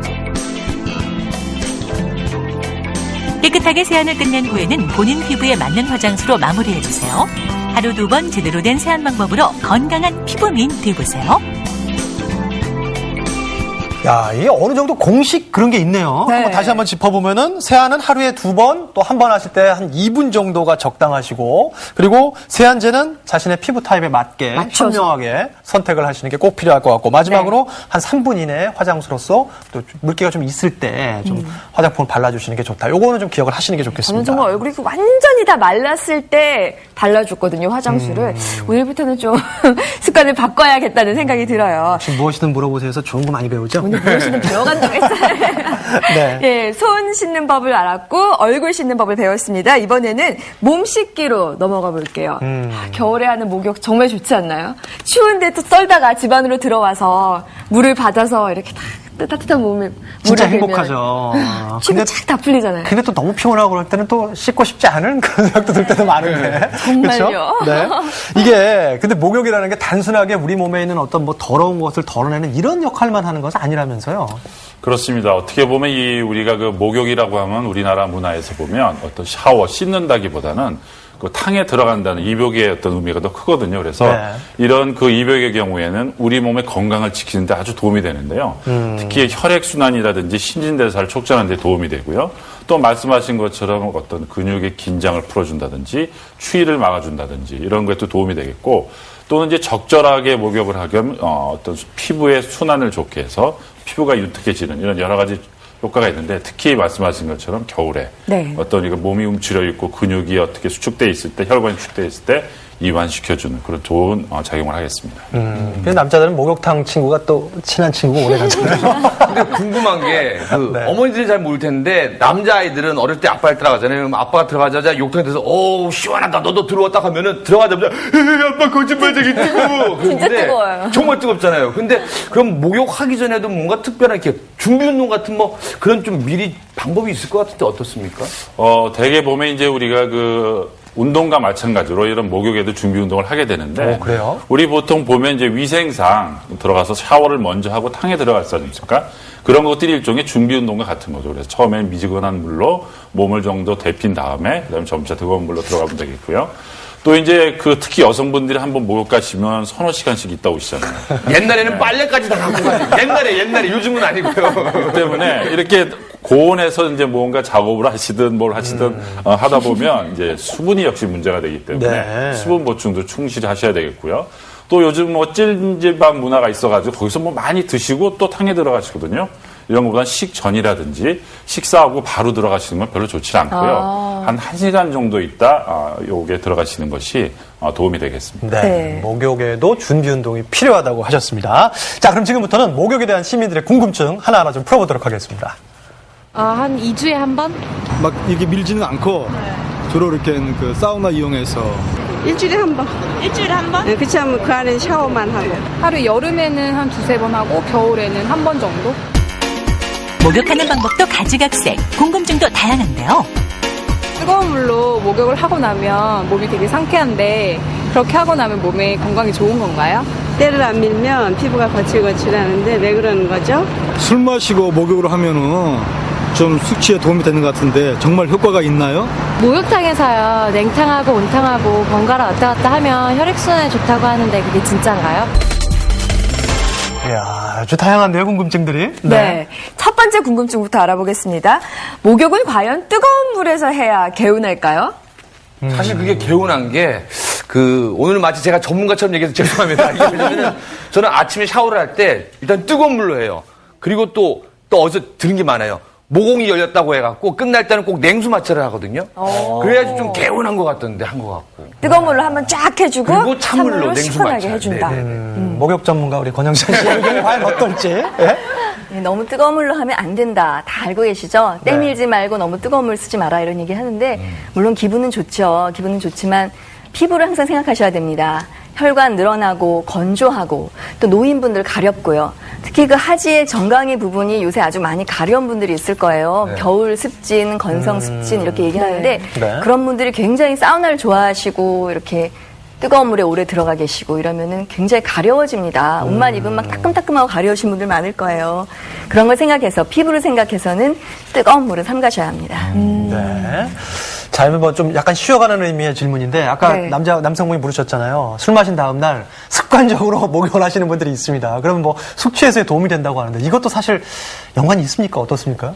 깨끗하게 세안을 끝낸 후에는 본인 피부에 맞는 화장수로 마무리해주세요. 하루 2번 제대로 된 세안 방법으로 건강한 피부 미인 되보세요. 야, 이게 어느 정도 공식 그런 게 있네요. 네. 한번 다시 한번 짚어보면은 세안은 하루에 2번, 또 한 번 하실 때 한 2분 정도가 적당하시고, 그리고 세안제는 자신의 피부 타입에 맞게 현명하게 선택을 하시는 게 꼭 필요할 것 같고, 마지막으로 한 3분 이내에 화장수로서 또 물기가 좀 있을 때 좀 화장품을 발라주시는 게 좋다. 요거는 좀 기억을 하시는 게 좋겠습니다. 저는 정말 얼굴이 완전히 다 말랐을 때 발라줬거든요, 화장수를. 오늘부터는 좀 습관을 바꿔야겠다는 생각이 들어요. 지금 무엇이든 물어보세요 해서 좋은 거 많이 배우죠? 무엇이든 배워간다고 했어요. 네. 예, 손 씻는 법을 알았고 얼굴 씻는 법을 배웠습니다. 이번에는 몸 씻기로 넘어가 볼게요. 겨울에 하는 목욕 정말 좋지 않나요? 추운데 또 썰다가 집 안으로 들어와서 물을 받아서 이렇게 따뜻한 몸에 진짜 물을 행복하죠. 근데 착 다 풀리잖아요. 근데 또 너무 피곤하고 그럴 때는 또 씻고 싶지 않은 그런 생각도 들 때도 많은데. 정말요. 그렇죠? 네. 이게 근데 목욕이라는 게 단순하게 우리 몸에 있는 어떤 뭐 더러운 것을 덜어내는 이런 역할만 하는 것은 아니라면서요. 그렇습니다. 어떻게 보면 우리가 그 목욕이라고 하면 우리나라 문화에서 보면 어떤 샤워, 씻는다기보다는 그 탕에 들어간다는 입욕의 어떤 의미가 더 크거든요. 그래서 이런 그 입욕의 경우에는 우리 몸의 건강을 지키는 데 아주 도움이 되는데요. 특히 혈액순환이라든지 신진대사를 촉진하는 데 도움이 되고요. 또 말씀하신 것처럼 어떤 근육의 긴장을 풀어준다든지 추위를 막아준다든지 이런 것도 도움이 되겠고, 또는 이제 적절하게 목욕을 하면 어떤 피부의 순환을 좋게 해서 피부가 유특해지는 이런 여러 가지 효과가 있는데, 특히 말씀하신 것처럼 겨울에 어떤 이거 몸이 움츠려 있고 근육이 어떻게 수축돼 있을 때, 혈관이 수축돼 있을 때 이완시켜주는 그런 좋은 작용을 하겠습니다. 남자들은 목욕탕 친구가 또 친한 친구가 오래 가잖아요. 근데 궁금한 게 어머니들이 잘 모를 텐데 남자아이들은 어릴 때 아빠를 따라가잖아요. 그럼 아빠가 들어가자마자 욕탕에 대해서 오 시원하다 너도 들어왔다 하면은 들어가자마자 아빠 거짓말쟁이 뜨거워. 진짜 뜨거워요. 정말 뜨겁잖아요. 근데 그럼 목욕하기 전에도 뭔가 특별한 이렇게 준비 운동 같은 뭐 그런 좀 미리 방법이 있을 것 같은데 어떻습니까? 대개 보면 이제 우리가 운동과 마찬가지로 이런 목욕에도 준비 운동을 하게 되는데, 그래요? 우리 보통 보면 이제 위생상 들어가서 샤워를 먼저 하고 탕에 들어갔지 않습니까? 그런 것들이 일종의 준비 운동과 같은 거죠. 그래서 처음에는 미지근한 물로 몸을 정도 데핀 다음에 그다음에 점차 뜨거운 물로 들어가면 되겠고요. 또 이제 특히 여성분들이 한번 목욕 가시면 서너 시간씩 있다 오시잖아요. 옛날에는 빨래까지 다 갖고 가지. 옛날에 요즘은 아니고요. 그렇기 때문에 이렇게 고온에서 이제 뭔가 작업을 하시든 뭘 하시든 하다 보면 이제 수분이 역시 문제가 되기 때문에 수분 보충도 충실히 하셔야 되겠고요. 또 요즘 찜질방 문화가 있어가지고 거기서 많이 드시고 또 탕에 들어가시거든요. 이런 것보다 식전이라든지 식사하고 바로 들어가시는 건 별로 좋지 않고요. 한 1시간 정도 있다 요게 들어가시는 것이 도움이 되겠습니다. 네. 목욕에도 준비 운동이 필요하다고 하셨습니다. 자, 그럼 지금부터는 목욕에 대한 시민들의 궁금증 하나하나 좀 풀어보도록 하겠습니다. 한 2주에 한 번? 막 이렇게 밀지는 않고 주로 이렇게 그 사우나 이용해서 일주일에 한 번. 일주일에 한 번? 네, 그렇지 않으면 그 안에 샤워만 하고. 하루 여름에는 한 2-3번 하고 겨울에는 한 번 정도? 목욕하는 방법도 가지각색, 궁금증도 다양한데요. 뜨거운 물로 목욕을 하고 나면 몸이 되게 상쾌한데 그렇게 하고 나면 몸에 건강이 좋은 건가요? 때를 안 밀면 피부가 거칠거칠하는데 왜 그러는 거죠? 술 마시고 목욕을 하면은 좀 숙취에 도움이 되는 것 같은데 정말 효과가 있나요? 목욕탕에서요, 냉탕하고 온탕하고 번갈아 왔다 갔다 하면 혈액순환에 좋다고 하는데 그게 진짜인가요? 이야, 아주 다양한데요, 궁금증들이. 네. 첫 번째 궁금증부터 알아보겠습니다. 목욕은 과연 뜨거운 물에서 해야 개운할까요? 사실 그게 개운한 게 오늘 마치 제가 전문가처럼 얘기해서 죄송합니다. 이게 왜냐면은 저는 아침에 샤워를 할 때 일단 뜨거운 물로 해요. 그리고 또 어디서 들은 게 많아요. 모공이 열렸다고 해갖고 끝날 때는 꼭 냉수 마찰을 하거든요. 그래야지 좀 개운한 것 같던데 한 것 같고. 뜨거운 물로 한번 쫙 해주고 그리고 찬물로 냉수 시원하게 마찰. 해준다. 목욕 전문가 우리 권영선 씨 의견이 과연 어떨지. 예? 네, 너무 뜨거운 물로 하면 안 된다. 다 알고 계시죠? 때 밀지 말고 너무 뜨거운 물 쓰지 마라 이런 얘기 하는데 물론 기분은 좋죠. 기분은 좋지만 피부를 항상 생각하셔야 됩니다. 혈관 늘어나고 건조하고 또 노인분들 가렵고요. 특히 그 하지의 정강이 부분이 요새 아주 많이 가려운 분들이 있을 거예요. 네. 겨울 습진, 건성 습진 이렇게 얘기하는데 네. 그런 분들이 굉장히 사우나를 좋아하시고 이렇게 뜨거운 물에 오래 들어가 계시고 이러면은 굉장히 가려워집니다. 옷만 입으면 막 따끔따끔하고 가려우신 분들 많을 거예요. 그런 걸 생각해서 피부를 생각해서는 뜨거운 물을 삼가셔야 합니다. 네. 자, 뭐 좀 약간 쉬어가는 의미의 질문인데 아까 네. 남성분이 물으셨잖아요. 술 마신 다음 날 습관적으로 목욕을 하시는 분들이 있습니다. 그러면 뭐 숙취 해소에 도움이 된다고 하는데 이것도 사실 연관이 있습니까? 어떻습니까?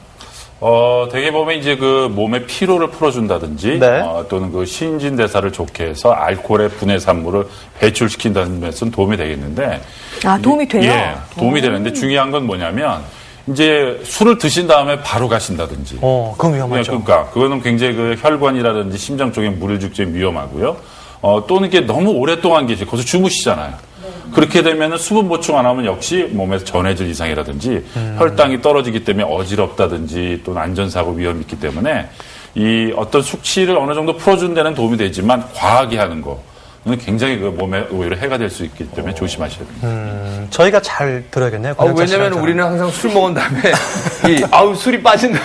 되게 보면 이제 그 몸의 피로를 풀어준다든지, 네. 또는 그 신진대사를 좋게 해서 알코올의 분해산물을 배출시킨다는 면에서는 도움이 되겠는데. 도움이 돼요? 예, 도움이 되는데 중요한 건 뭐냐면, 이제 술을 드신 다음에 바로 가신다든지. 그건 위험하죠. 그러니까, 그거는 굉장히 그 혈관이라든지 심장 쪽에 물을 죽지 위험하고요. 또는 이게 너무 오랫동안 거기서 주무시잖아요. 그렇게 되면 수분 보충 안 하면 역시 몸에서 전해질 이상이라든지 혈당이 떨어지기 때문에 어지럽다든지 또는 안전사고 위험이 있기 때문에 이 어떤 숙취를 어느 정도 풀어주는 데는 도움이 되지만 과하게 하는 거는 굉장히 그 몸에 오히려 해가 될 수 있기 때문에 조심하셔야 됩니다. 저희가 잘 들어야겠네요. 왜냐면 우리는 항상 술 먹은 다음에 술이 빠진다.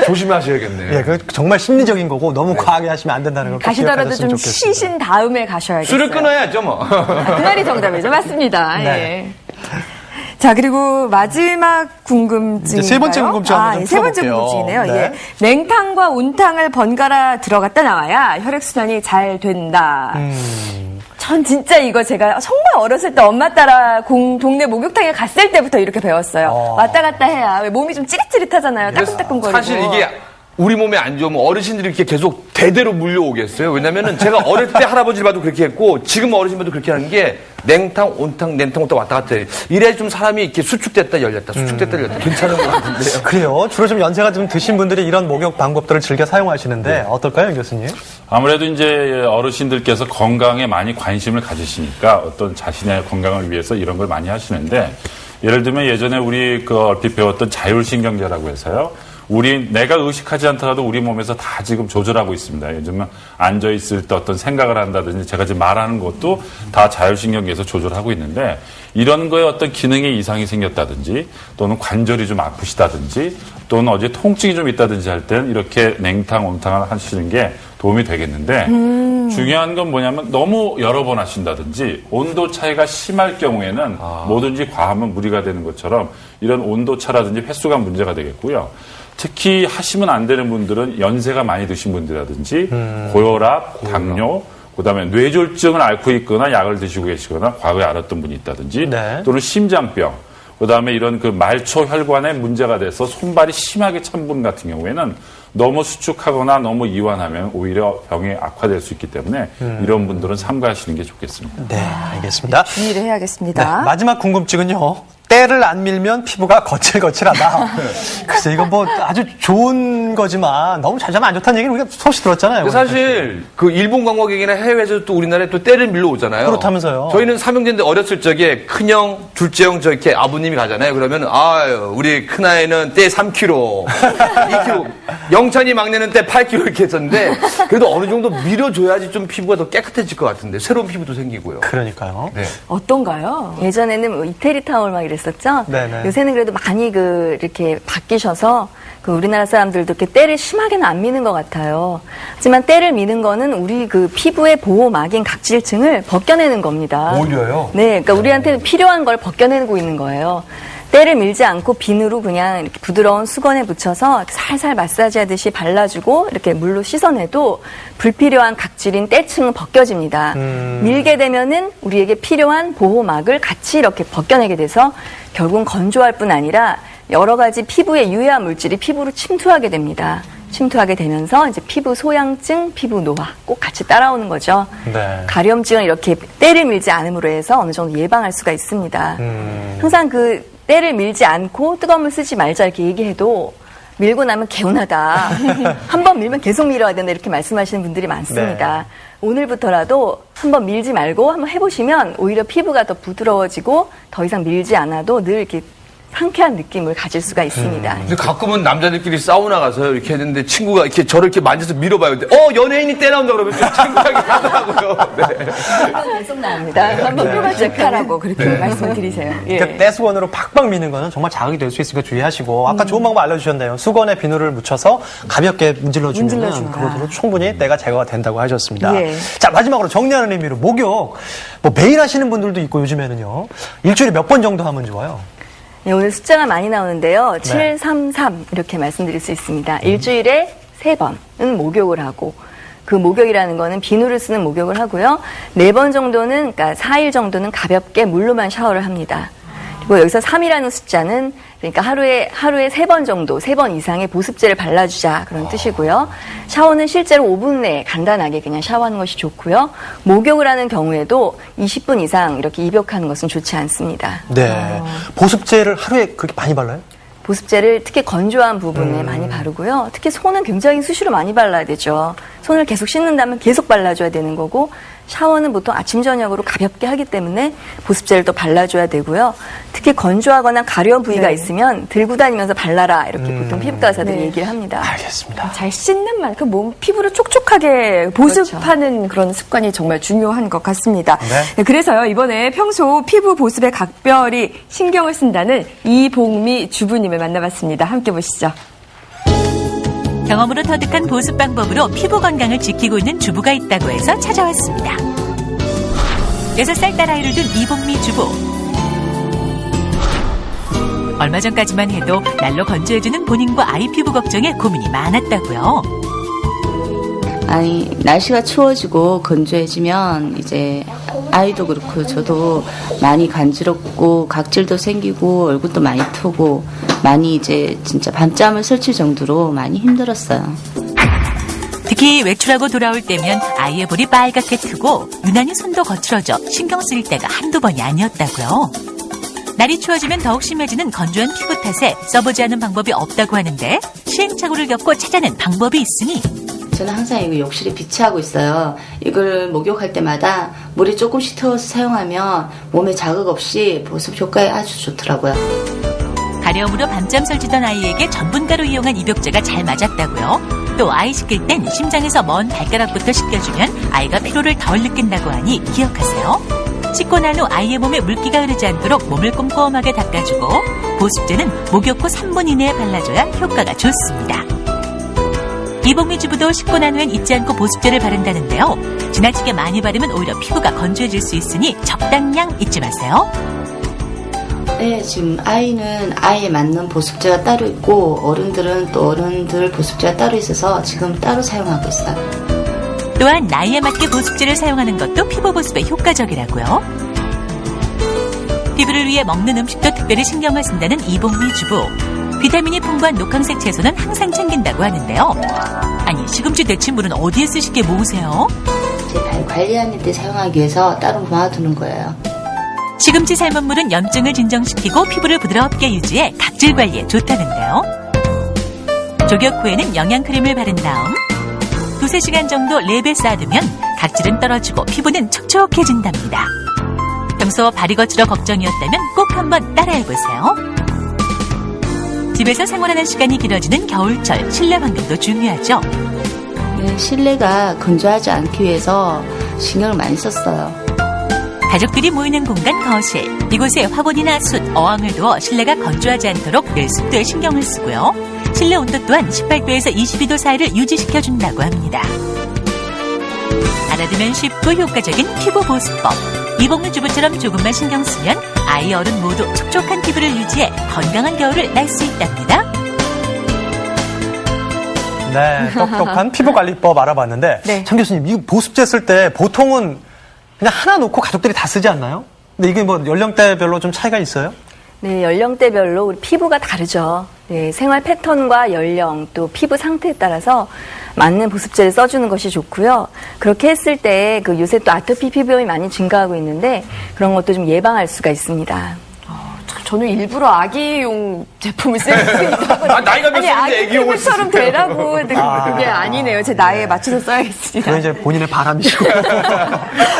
조심하셔야겠네요. 예, 그 정말 심리적인 거고 너무 과하게 하시면 안 된다는 걸 가시더라도 좀 좋겠습니다. 쉬신 다음에 가셔야겠어요. 술을 끊어야죠, 뭐. 그날이 정답이죠. 맞습니다. 네. 예. 자, 그리고 마지막 궁금증. 이제 세 번째 궁금증 한번 좀 세 번째 풀어볼게요. 궁금증이네요. 네. 예. 냉탕과 온탕을 번갈아 들어갔다 나와야 혈액순환이 잘 된다. 전 진짜 이거 제가 정말 어렸을 때 엄마 따라 동네 목욕탕에 갔을 때부터 이렇게 배웠어요. 왔다 갔다 해야 왜 몸이 좀 찌릿찌릿하잖아요. 따끔따끔거리고. 사실 이게 우리 몸에 안 좋으면 어르신들이 이렇게 계속 대대로 물려오겠어요. 왜냐면은 제가 어릴 때 할아버지를 봐도 그렇게 했고 지금 어르신 봐도 그렇게 하는 게 냉탕, 온탕, 냉탕, 온탕 왔다 갔다 해요. 이래야 좀 사람이 이렇게 수축됐다 열렸다, 수축됐다 열렸다. 괜찮은 것 같은데요. 그래요. 주로 좀 연세가 좀 드신 분들이 이런 목욕 방법들을 즐겨 사용하시는데 어떨까요, 임 교수님? 아무래도 이제 어르신들께서 건강에 많이 관심을 가지시니까 어떤 자신의 건강을 위해서 이런 걸 많이 하시는데 예를 들면 예전에 우리 그 얼핏 배웠던 자율신경제라고 해서요. 내가 의식하지 않더라도 우리 몸에서 다 지금 조절하고 있습니다. 요즘은 앉아있을 때 어떤 생각을 한다든지 제가 지금 말하는 것도 다 자율신경계에서 조절하고 있는데 이런 거에 어떤 기능에 이상이 생겼다든지 또는 관절이 좀 아프시다든지 또는 어제 통증이 좀 있다든지 할 때는 이렇게 냉탕, 온탕을 하시는 게 도움이 되겠는데 중요한 건 뭐냐면 너무 여러 번 하신다든지 온도 차이가 심할 경우에는 뭐든지 과하면 무리가 되는 것처럼 이런 온도 차라든지 횟수가 문제가 되겠고요. 특히 하시면 안 되는 분들은 연세가 많이 드신 분들이라든지 고혈압, 당뇨, 그다음에 뇌졸중을 앓고 있거나 약을 드시고 계시거나 과거에 앓았던 분이 있다든지 또는 심장병, 그다음에 이런 그 말초 혈관에 문제가 돼서 손발이 심하게 찬 분 같은 경우에는 너무 수축하거나 너무 이완하면 오히려 병이 악화될 수 있기 때문에 이런 분들은 삼가하시는 게 좋겠습니다. 네, 알겠습니다. 주의를 해야겠습니다. 네, 마지막 궁금증은요. 때를 안 밀면 피부가 거칠거칠하다. 글쎄 이건 뭐 아주 좋은 거지만 너무 잘 자면 안 좋다는 얘기는 우리가 수없이 들었잖아요. 사실 그 일본 관광객이나 해외에서 또 우리나라에 또 때를 밀러 오잖아요. 그렇다면서요. 저희는 삼형제인데 어렸을 적에 큰형, 둘째형 저렇게 아버님이 가잖아요. 그러면 우리 큰아이는 때 3kg, 2kg, 영찬이 막내는 때 8kg 이렇게 했었는데 그래도 어느 정도 밀어줘야지 좀 피부가 더 깨끗해질 것 같은데 새로운 피부도 생기고요. 그러니까요. 네. 어떤가요? 예전에는 뭐 이태리 타월 막 이랬었죠. 네네. 요새는 그래도 많이 이렇게 바뀌셔서 우리나라 사람들도 이렇게 때를 심하게는 안 미는 것 같아요. 하지만 때를 미는 거는 우리 그 피부의 보호막인 각질층을 벗겨내는 겁니다. 오히려요? 네, 그러니까 우리한테 필요한 걸 벗겨내고 있는 거예요. 때를 밀지 않고 비누로 그냥 이렇게 부드러운 수건에 묻혀서 살살 마사지하듯이 발라주고 이렇게 물로 씻어내도 불필요한 각질인 때층은 벗겨집니다. 밀게 되면은 우리에게 필요한 보호막을 같이 이렇게 벗겨내게 돼서 결국은 건조할 뿐 아니라 여러 가지 피부에 유해한 물질이 피부로 침투하게 됩니다. 침투하게 되면서 이제 피부 소양증, 피부 노화 꼭 같이 따라오는 거죠. 네. 가려움증을 이렇게 때를 밀지 않음으로 해서 어느 정도 예방할 수가 있습니다. 항상 그 때를 밀지 않고 뜨거운 물 쓰지 말자 이렇게 얘기해도 밀고 나면 개운하다. 한 번 밀면 계속 밀어야 된다 이렇게 말씀하시는 분들이 많습니다. 네. 오늘부터라도 한번 밀지 말고 한번 해보시면 오히려 피부가 더 부드러워지고 더 이상 밀지 않아도 늘 이렇게 상쾌한 느낌을 가질 수가 있습니다. 근데 가끔은 남자들끼리 사우나 가서 이렇게 했는데 친구가 이렇게 저를 이렇게 만져서 밀어봐요. 근데 연예인이 때 나온다 그러면 좀 친구하게 하더라고요. 네. 계속 나옵니다. 한번 뼈가 체크하라고 그렇게 말씀을 드리세요. 예. 그러니까 떼수건으로 팍팍 미는 거는 정말 자극이 될 수 있으니까 주의하시고 아까 좋은 방법 알려주셨네요. 수건에 비누를 묻혀서 가볍게 문질러주면 그것으로 충분히 때가 제거가 된다고 하셨습니다. 예. 자, 마지막으로 정리하는 의미로 목욕 뭐 매일 하시는 분들도 있고 요즘에는요. 일주일에 몇 번 정도 하면 좋아요? 네, 오늘 숫자가 많이 나오는데요. 네. 733 이렇게 말씀드릴 수 있습니다. 일주일에 3번은 목욕을 하고 그 목욕이라는 거는 비누를 쓰는 목욕을 하고요. 4번 정도는 그러니까 4일 정도는 가볍게 물로만 샤워를 합니다. 그리고 여기서 3이라는 숫자는 그러니까 하루에 3번 정도, 3번 이상의 보습제를 발라주자 그런 뜻이고요. 샤워는 실제로 5분 내에 간단하게 그냥 샤워하는 것이 좋고요. 목욕을 하는 경우에도 20분 이상 이렇게 입욕하는 것은 좋지 않습니다. 네. 보습제를 하루에 그렇게 많이 발라요? 보습제를 특히 건조한 부분에 많이 바르고요. 특히 손은 굉장히 수시로 많이 발라야 되죠. 손을 계속 씻는다면 계속 발라줘야 되는 거고 샤워는 보통 아침 저녁으로 가볍게 하기 때문에 보습제를 또 발라줘야 되고요. 특히 건조하거나 가려운 부위가 있으면 들고 다니면서 발라라 이렇게 보통 피부과 의사들이 얘기를 합니다. 알겠습니다. 잘 씻는 만큼 몸 피부를 촉촉하게 보습하는 그런 습관이 정말 중요한 것 같습니다. 네, 그래서요 이번에 평소 피부 보습에 각별히 신경을 쓴다는 이복미 주부님을 만나봤습니다. 함께 보시죠. 경험으로 터득한 보습 방법으로 피부 건강을 지키고 있는 주부가 있다고 해서 찾아왔습니다. 6살 딸아이를 둔 이복미 주부. 얼마 전까지만 해도 날로 건조해주는 본인과 아이 피부 걱정에 고민이 많았다고요. 아니, 날씨가 추워지고 건조해지면 이제 아이도 그렇고 저도 많이 간지럽고 각질도 생기고 얼굴도 많이 트고 많이 이제 진짜 밤잠을 설칠 정도로 많이 힘들었어요. 특히 외출하고 돌아올 때면 아이의 볼이 빨갛게 트고 유난히 손도 거칠어져 신경 쓰일 때가 한두 번이 아니었다고요. 날이 추워지면 더욱 심해지는 건조한 피부 탓에 써보지 않은 방법이 없다고 하는데 시행착오를 겪고 찾아낸 방법이 있으니 저는 항상 이거 욕실에 비치하고 있어요. 이걸 목욕할 때마다 물에 조금씩 태워서 사용하면 몸에 자극 없이 보습 효과에 아주 좋더라고요. 가려움으로 밤잠 설치던 아이에게 전분가루 이용한 입욕제가 잘 맞았다고요. 또 아이 씻길 땐 심장에서 먼 발가락부터 씻겨주면 아이가 피로를 덜 느낀다고 하니 기억하세요. 씻고 난 후 아이의 몸에 물기가 흐르지 않도록 몸을 꼼꼼하게 닦아주고 보습제는 목욕 후 3분 이내에 발라줘야 효과가 좋습니다. 이복미 주부도 씻고 난 후엔 잊지 않고 보습제를 바른다는데요. 지나치게 많이 바르면 오히려 피부가 건조해질 수 있으니 적당량 잊지 마세요. 네, 지금 아이는 아이에 맞는 보습제가 따로 있고 어른들은 또 어른들 보습제가 따로 있어서 지금 따로 사용하고 있어요. 또한 나이에 맞게 보습제를 사용하는 것도 피부 보습에 효과적이라고요. 피부를 위해 먹는 음식도 특별히 신경을 쓴다는 이복미 주부. 비타민이 풍부한 녹황색 채소는 항상 챙긴다고 하는데요. 아니, 시금치 데친물은 어디에 쓰시게 모으세요? 제 발 관리하는 데 사용하기 위해서 따로 모아두는 거예요. 시금치 삶은 물은 염증을 진정시키고 피부를 부드럽게 유지해 각질 관리에 좋다는데요. 조격 후에는 영양크림을 바른 다음 2-3시간 정도 랩에 쌓아두면 각질은 떨어지고 피부는 촉촉해진답니다. 평소 발이 거칠어 걱정이었다면 꼭 한번 따라해보세요. 집에서 생활하는 시간이 길어지는 겨울철 실내 환경도 중요하죠. 네, 실내가 건조하지 않기 위해서 신경을 많이 썼어요. 가족들이 모이는 공간 거실. 이곳에 화분이나 숯, 어항을 두어 실내가 건조하지 않도록 늘 습도에 신경을 쓰고요. 실내 온도 또한 18도에서 22도 사이를 유지시켜준다고 합니다. 알아두면 쉽고 효과적인 피부 보습법. 이복미 주부처럼 조금만 신경 쓰면 아이 어른 모두 촉촉한 피부를 유지해 건강한 겨울을 날 수 있답니다. 네, 똑똑한 피부관리법 알아봤는데 네. 장 교수님, 이 보습제 쓸 때 보통은 그냥 하나 놓고 가족들이 다 쓰지 않나요? 근데 이게 뭐 연령대별로 좀 차이가 있어요? 네, 연령대별로 우리 피부가 다르죠. 생활 패턴과 연령 또 피부 상태에 따라서 맞는 보습제를 써주는 것이 좋고요. 그렇게 했을 때 그 요새 또 아토피 피부염이 많이 증가하고 있는데 그런 것도 좀 예방할 수가 있습니다. 저는 일부러 아기용 제품을 쓰고 있다고. 나이가 몇 살인데 애기용을 피부처럼 되라고. 근데 그게 아니네요. 제 나이에 맞춰서 써야겠습니다. 그건 이제 본인의 바람이시고.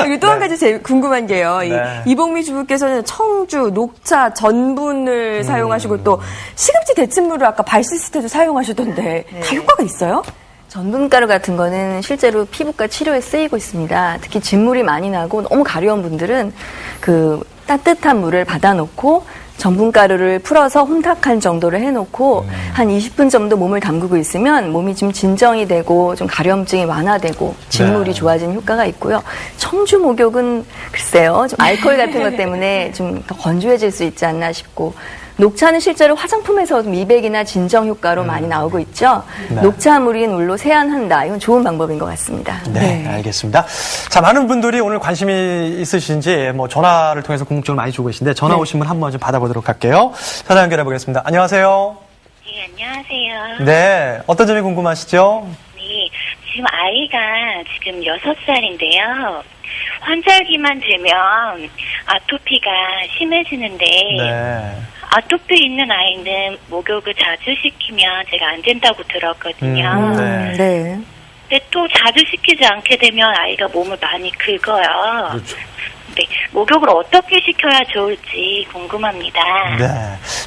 그리고 또 한 가지 궁금한 게요. 이봉미 주부께서는 청주, 녹차, 전분을 사용하시고 또 시금치 데친물을 아까 발 씻을 때도 사용하시던데 다 효과가 있어요? 전분가루 같은 거는 실제로 피부과 치료에 쓰이고 있습니다. 특히 진물이 많이 나고 너무 가려운 분들은 그 따뜻한 물을 받아놓고 전분가루를 풀어서 혼탁한 정도를 해놓고 한 20분 정도 몸을 담그고 있으면 몸이 좀 진정이 되고 좀 가려움증이 완화되고 진물이 좋아지는 효과가 있고요. 청주 목욕은 글쎄요, 좀 알코올 같은 것 때문에 좀 더 건조해질 수 있지 않나 싶고 녹차는 실제로 화장품에서 미백이나 진정 효과로 많이 나오고 있죠. 녹차물인 물로 세안한다. 이건 좋은 방법인 것 같습니다. 네, 알겠습니다. 자, 많은 분들이 오늘 관심이 있으신지 뭐 전화를 통해서 궁금증을 많이 주고 계신데 전화 오신 분 한번 좀 받아보도록 할게요. 전화 연결해 보겠습니다. 안녕하세요. 네, 안녕하세요. 네, 어떤 점이 궁금하시죠? 네, 지금 아이가 지금 6살인데요. 환절기만 되면 아토피가 심해지는데 아토피 있는 아이는 목욕을 자주 시키면 제가 안 된다고 들었거든요. 네. 근데 또 자주 시키지 않게 되면 아이가 몸을 많이 긁어요. 그렇죠. 네, 목욕을 어떻게 시켜야 좋을지 궁금합니다. 네,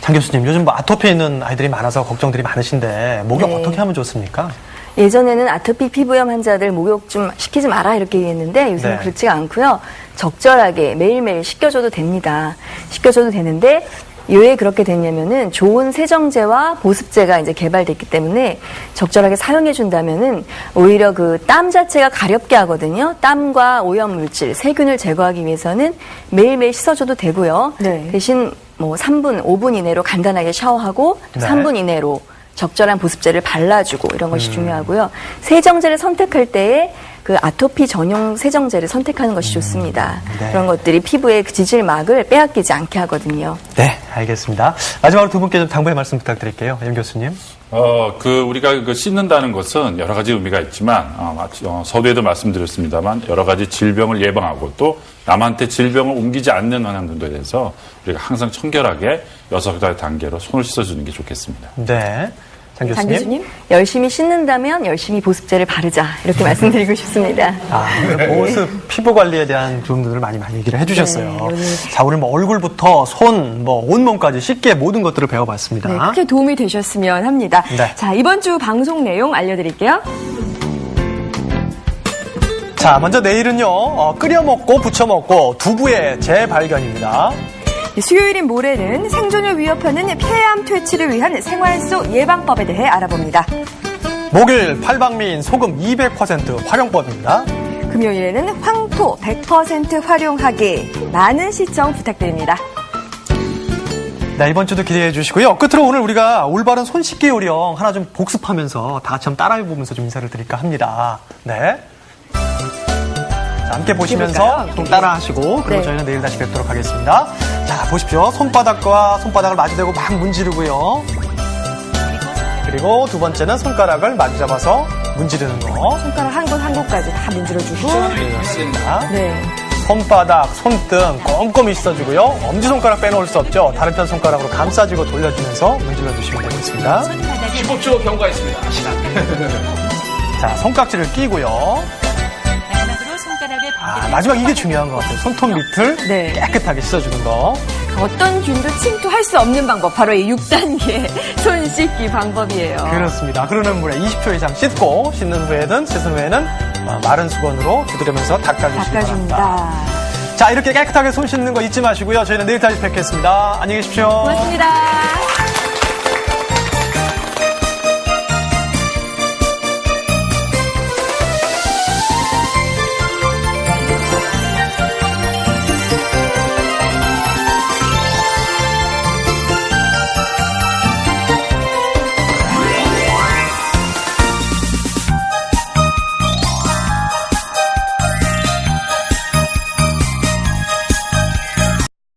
장 교수님, 요즘 뭐 아토피 있는 아이들이 많아서 걱정들이 많으신데 목욕 어떻게 하면 좋습니까? 예전에는 아토피 피부염 환자들 목욕 좀 시키지 마라 이렇게 얘기했는데 요새는 그렇지가 않고요. 적절하게 매일매일 씻겨줘도 됩니다. 씻겨줘도 되는데 왜 그렇게 됐냐면은 좋은 세정제와 보습제가 이제 개발됐기 때문에 적절하게 사용해 준다면은 오히려 그 땀 자체가 가렵게 하거든요. 땀과 오염 물질, 세균을 제거하기 위해서는 매일매일 씻어줘도 되고요. 대신 뭐 3분, 5분 이내로 간단하게 샤워하고 3분 이내로 적절한 보습제를 발라주고 이런 것이 중요하고요. 세정제를 선택할 때에 그 아토피 전용 세정제를 선택하는 것이 좋습니다. 그런 것들이 피부의 그 지질막을 빼앗기지 않게 하거든요. 네, 알겠습니다. 마지막으로 두 분께 좀 당부의 말씀 부탁드릴게요. 임 교수님. 우리가 씻는다는 것은 여러 가지 의미가 있지만, 서두에도 말씀드렸습니다만, 여러 가지 질병을 예방하고 또 남한테 질병을 옮기지 않는 방향들에 대해서 우리가 항상 청결하게 6가지 단계로 손을 씻어주는 게 좋겠습니다. 네. 장 교수님. 열심히 씻는다면 열심히 보습제를 바르자. 이렇게 말씀드리고 싶습니다. 보습, 피부 관리에 대한 부분들을 많이 얘기를 해주셨어요. 자, 오늘 뭐 얼굴부터 손, 뭐 온몸까지 쉽게 모든 것들을 배워봤습니다. 네, 크게 도움이 되셨으면 합니다. 자, 이번 주 방송 내용 알려드릴게요. 자, 먼저 내일은요, 끓여 먹고 부쳐 먹고 두부의 재발견입니다. 수요일인 모레는 생존을 위협하는 폐암 퇴치를 위한 생활 속 예방법에 대해 알아봅니다. 목요일 팔방미인 소금 200% 활용법입니다. 금요일에는 황토 100% 활용하기. 많은 시청 부탁드립니다. 네, 이번 주도 기대해 주시고요. 끝으로 오늘 우리가 올바른 손 씻기 요령 하나 좀 복습하면서 다 같이 한번 따라해보면서 좀 인사를 드릴까 합니다. 네. 자, 함께 보시면서 좀 따라하시고 그리고 저희는 내일 다시 뵙도록 하겠습니다. 자, 보십시오. 손바닥과 손바닥을 마주대고 막 문지르고요. 그리고 두 번째는 손가락을 마주 잡아서 문지르는 거. 손가락 한 곳 한 곳까지 다 문지러주고. 그렇습니다. 손바닥, 손등 꼼꼼히 씻어주고요. 엄지손가락 빼놓을 수 없죠. 다른 편 손가락으로 감싸주고 돌려주면서 문질러주시면 되겠습니다. 15초 경과했습니다. 시간. 자, 손깍지를 끼고요. 마지막 이게 중요한 것 같아요. 손톱 밑을 깨끗하게 씻어주는 거. 어떤 균도 침투할 수 없는 방법, 바로 이 6단계 손 씻기 방법이에요. 그렇습니다. 흐르는 물에 20초 이상 씻고 씻는 후에든 씻은 후에는 마른 수건으로 두드리면서 닦아주시기 바랍니다. 자, 이렇게 깨끗하게 손 씻는 거 잊지 마시고요. 저희는 내일 다시 뵙겠습니다. 안녕히 계십시오. 고맙습니다.